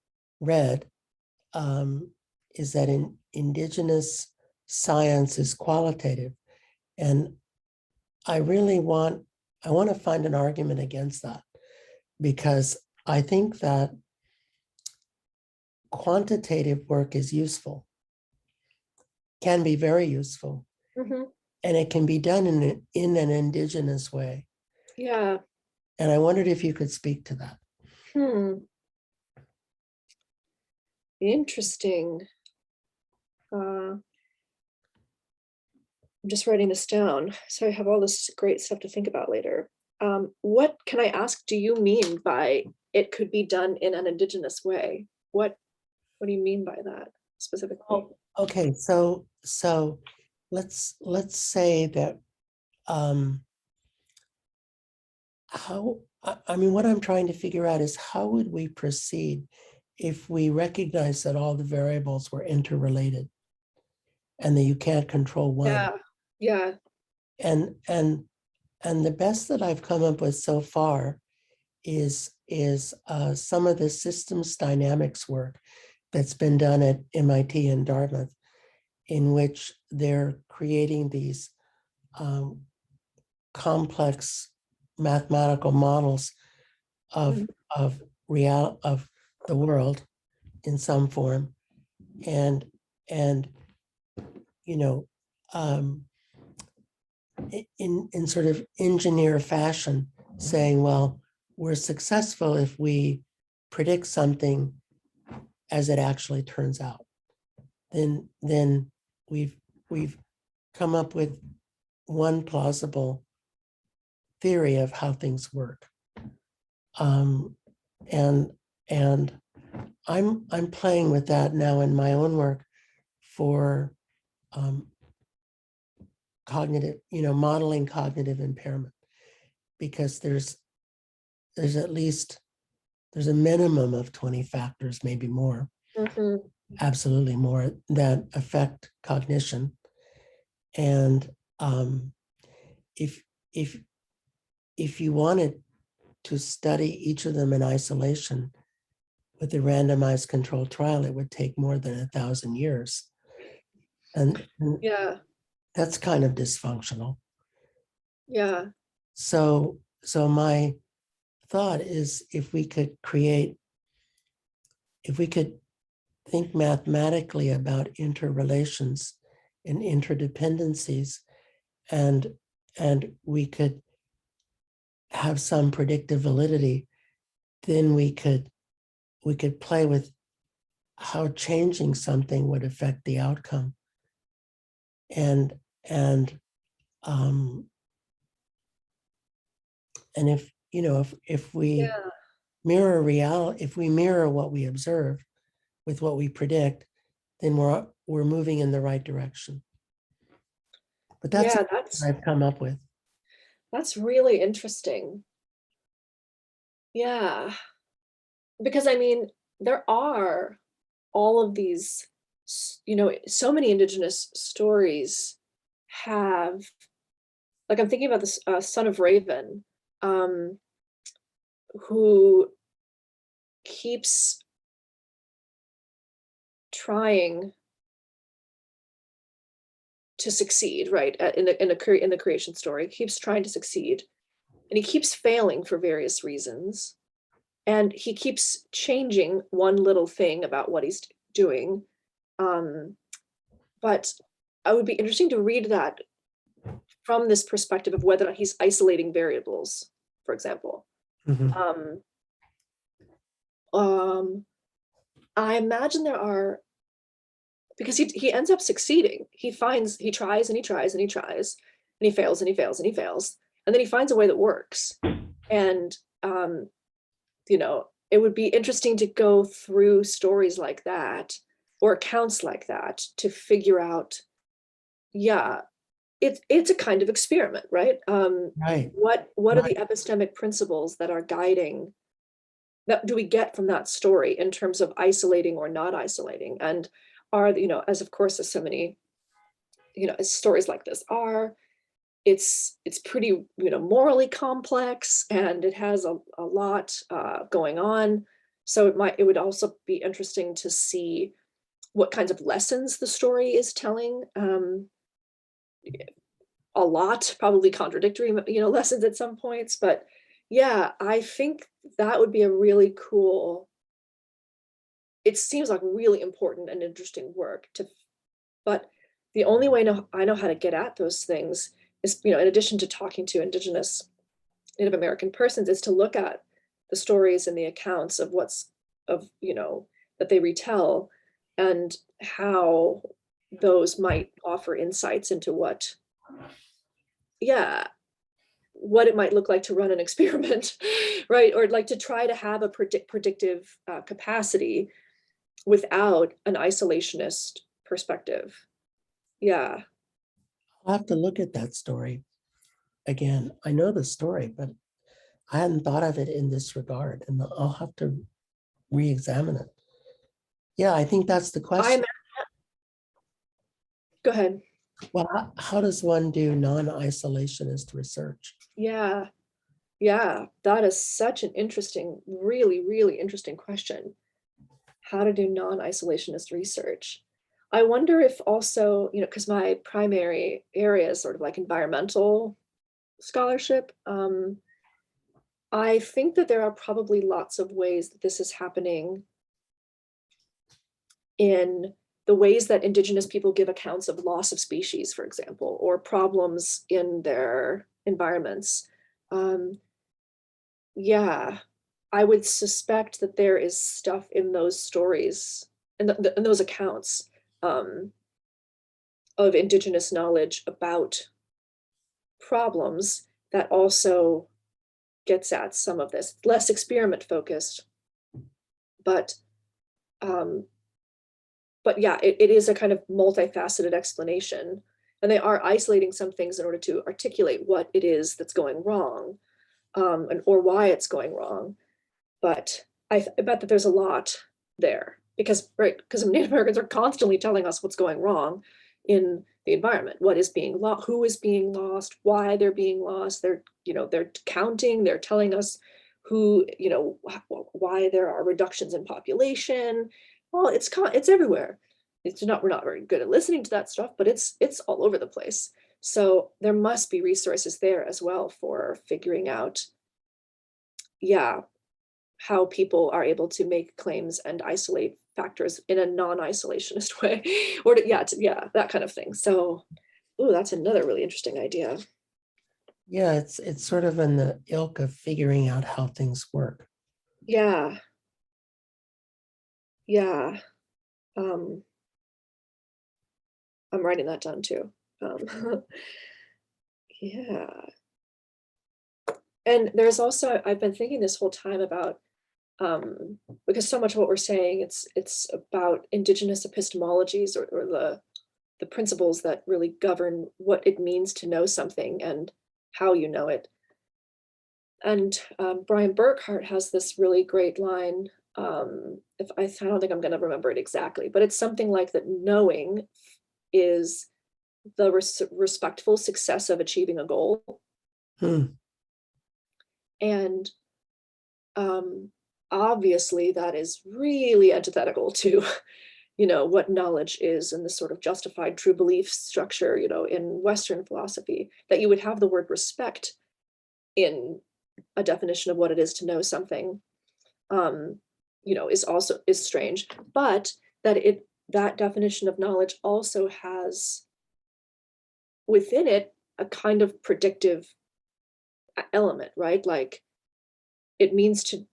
read is that Indigenous science is qualitative. And I want to find an argument against that, because I think that quantitative work is useful, can be very useful, and it can be done in an Indigenous way. Yeah. And I wondered if you could speak to that. Interesting. I'm just writing this down, so I have all this great stuff to think about later. What can I ask, do you mean by it could be done in an Indigenous way? What do you mean by that specifically? Oh, okay, so let's say that what I'm trying to figure out is how would we proceed if we recognize that all the variables were interrelated and that you can't control one. Yeah. And And the best that I've come up with so far is some of the systems dynamics work that's been done at MIT and Dartmouth, in which they're creating these complex mathematical models of of the world in some form, and you know, in sort of engineer fashion, saying, well, we're successful if we predict something as it actually turns out. Then we've come up with one plausible theory of how things work. And I'm playing with that now in my own work for cognitive, modeling cognitive impairment, because there's a minimum of 20 factors, maybe more, absolutely more, that affect cognition. And if you wanted to study each of them in isolation with a randomized controlled trial, it would take more than 1,000 years. And Yeah. that's kind of dysfunctional. Yeah. So my thought is, if we could think mathematically about interrelations and interdependencies, and we could have some predictive validity, then we could play with how changing something would affect the outcome. And if we mirror reality, if we mirror what we observe with what we predict, then we're moving in the right direction. But that's what I've come up with. That's really interesting. Yeah. Because I mean, there are all of these, so many Indigenous stories have, like, I'm thinking about this son of Raven, who keeps trying to succeed, right? In the creation story, keeps trying to succeed, and he keeps failing for various reasons, and he keeps changing one little thing about what he's doing. But I would be interesting to read that from this perspective of whether or not he's isolating variables, for example. Mhm. I imagine there are, because he ends up succeeding. He tries and he tries and he tries, and he fails and he fails and he fails, and then he finds a way that works. And it would be interesting to go through stories like that, or accounts like that, to figure out, it's a kind of experiment, right? Right. What are the epistemic principles that are guiding, that do we get from that story in terms of isolating or not isolating? And as of course, as so many, as stories like this are, it's pretty, morally complex, and it has a lot going on. So it would also be interesting to see what kinds of lessons the story is telling. A lot, probably contradictory, lessons at some points, but yeah, I think that would be a really cool, it seems like really important and interesting work but the only way I know how to get at those things is, in addition to talking to Indigenous Native American persons, is to look at the stories and the accounts of that they retell, and how those might offer insights into what it might look like to run an experiment, right? Or like to try to have a predictive capacity without an isolationist perspective. Yeah. I'll have to look at that story again. I know the story, but I hadn't thought of it in this regard, and I'll have to re-examine it. Yeah, I think that's the question. Go ahead. Well, how does one do non-isolationist research? Yeah, yeah, that is such an interesting, really, really interesting question. How to do non-isolationist research. I wonder if also, because my primary area is sort of like environmental scholarship. I think that there are probably lots of ways that this is happening in the ways that Indigenous people give accounts of loss of species, for example, or problems in their environments. Yeah, I would suspect that there is stuff in those stories and in those accounts um, of Indigenous knowledge about problems that also gets at some of this, less experiment focused, but um, yeah, it is a kind of multifaceted explanation, and they are isolating some things in order to articulate what it is that's going wrong, and or why it's going wrong. But I bet that there's a lot there because Native Americans are constantly telling us what's going wrong in the environment, what is being lost, who is being lost, why they're being lost. They're counting, they're telling us who, why there are reductions in population. Well, it's everywhere. We're not very good at listening to that stuff, but it's all over the place. So there must be resources there as well for figuring out, yeah, how people are able to make claims and isolate factors in a non-isolationist way, or that kind of thing. So, ooh, that's another really interesting idea. Yeah, it's sort of in the ilk of figuring out how things work. Yeah, yeah. Um, I'm writing that down too. Yeah. And there's also, I've been thinking this whole time about, because so much of what we're saying, it's about Indigenous epistemologies or the principles that really govern what it means to know something and how you know it. And Brian Burkhart has this really great line. If I don't think I'm going to remember it exactly, but it's something like that: knowing is the respectful success of achieving a goal. And obviously, that is really antithetical to what knowledge is in this sort of justified true belief structure, in Western philosophy, that you would have the word respect in a definition of what it is to know something, is strange, but that definition of knowledge also has within it a kind of predictive element, right? Like it means to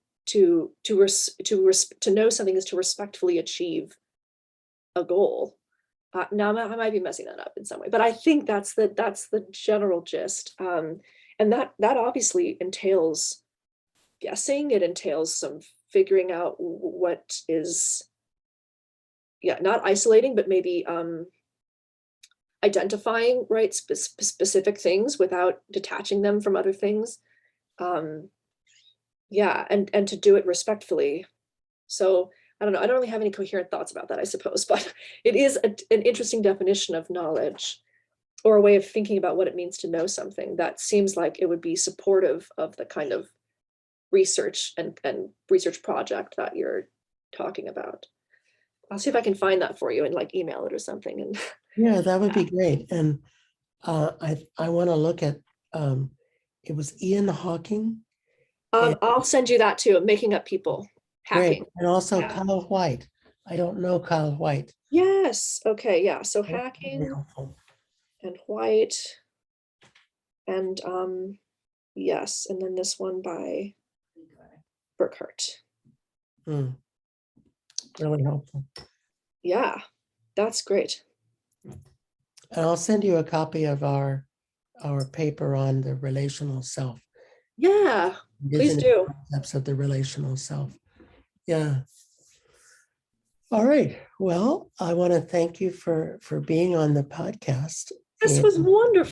know something is to respectfully achieve a goal. Now I might be messing that up in some way, but I think that's the general gist. And that obviously entails guessing. It entails some figuring out what is, not isolating, but maybe identifying, right, specific things without detaching them from other things. And to do it respectfully. So I don't know. I don't really have any coherent thoughts about that, I suppose, but it is an interesting definition of knowledge, or a way of thinking about what it means to know something that seems like it would be supportive of the kind of research and research project that you're talking about. I'll see if I can find that for you and like email it or something. And Yeah, that would be great. And I want to look at it was Ian Hawking. I'll send you that too. Making up people, Great. hacking. And also Yeah. Kyle White. I don't know Kyle White. Yes. Okay. Yeah. So That would be hacking helpful. and White, and yes, and then this one by Burkhart. Really helpful. Yeah, that's great. And I'll send you a copy of our paper on the relational self. Yeah, please do. Concepts of the relational self. Yeah. All right. Well, I want to thank you for being on the podcast. This was wonderful.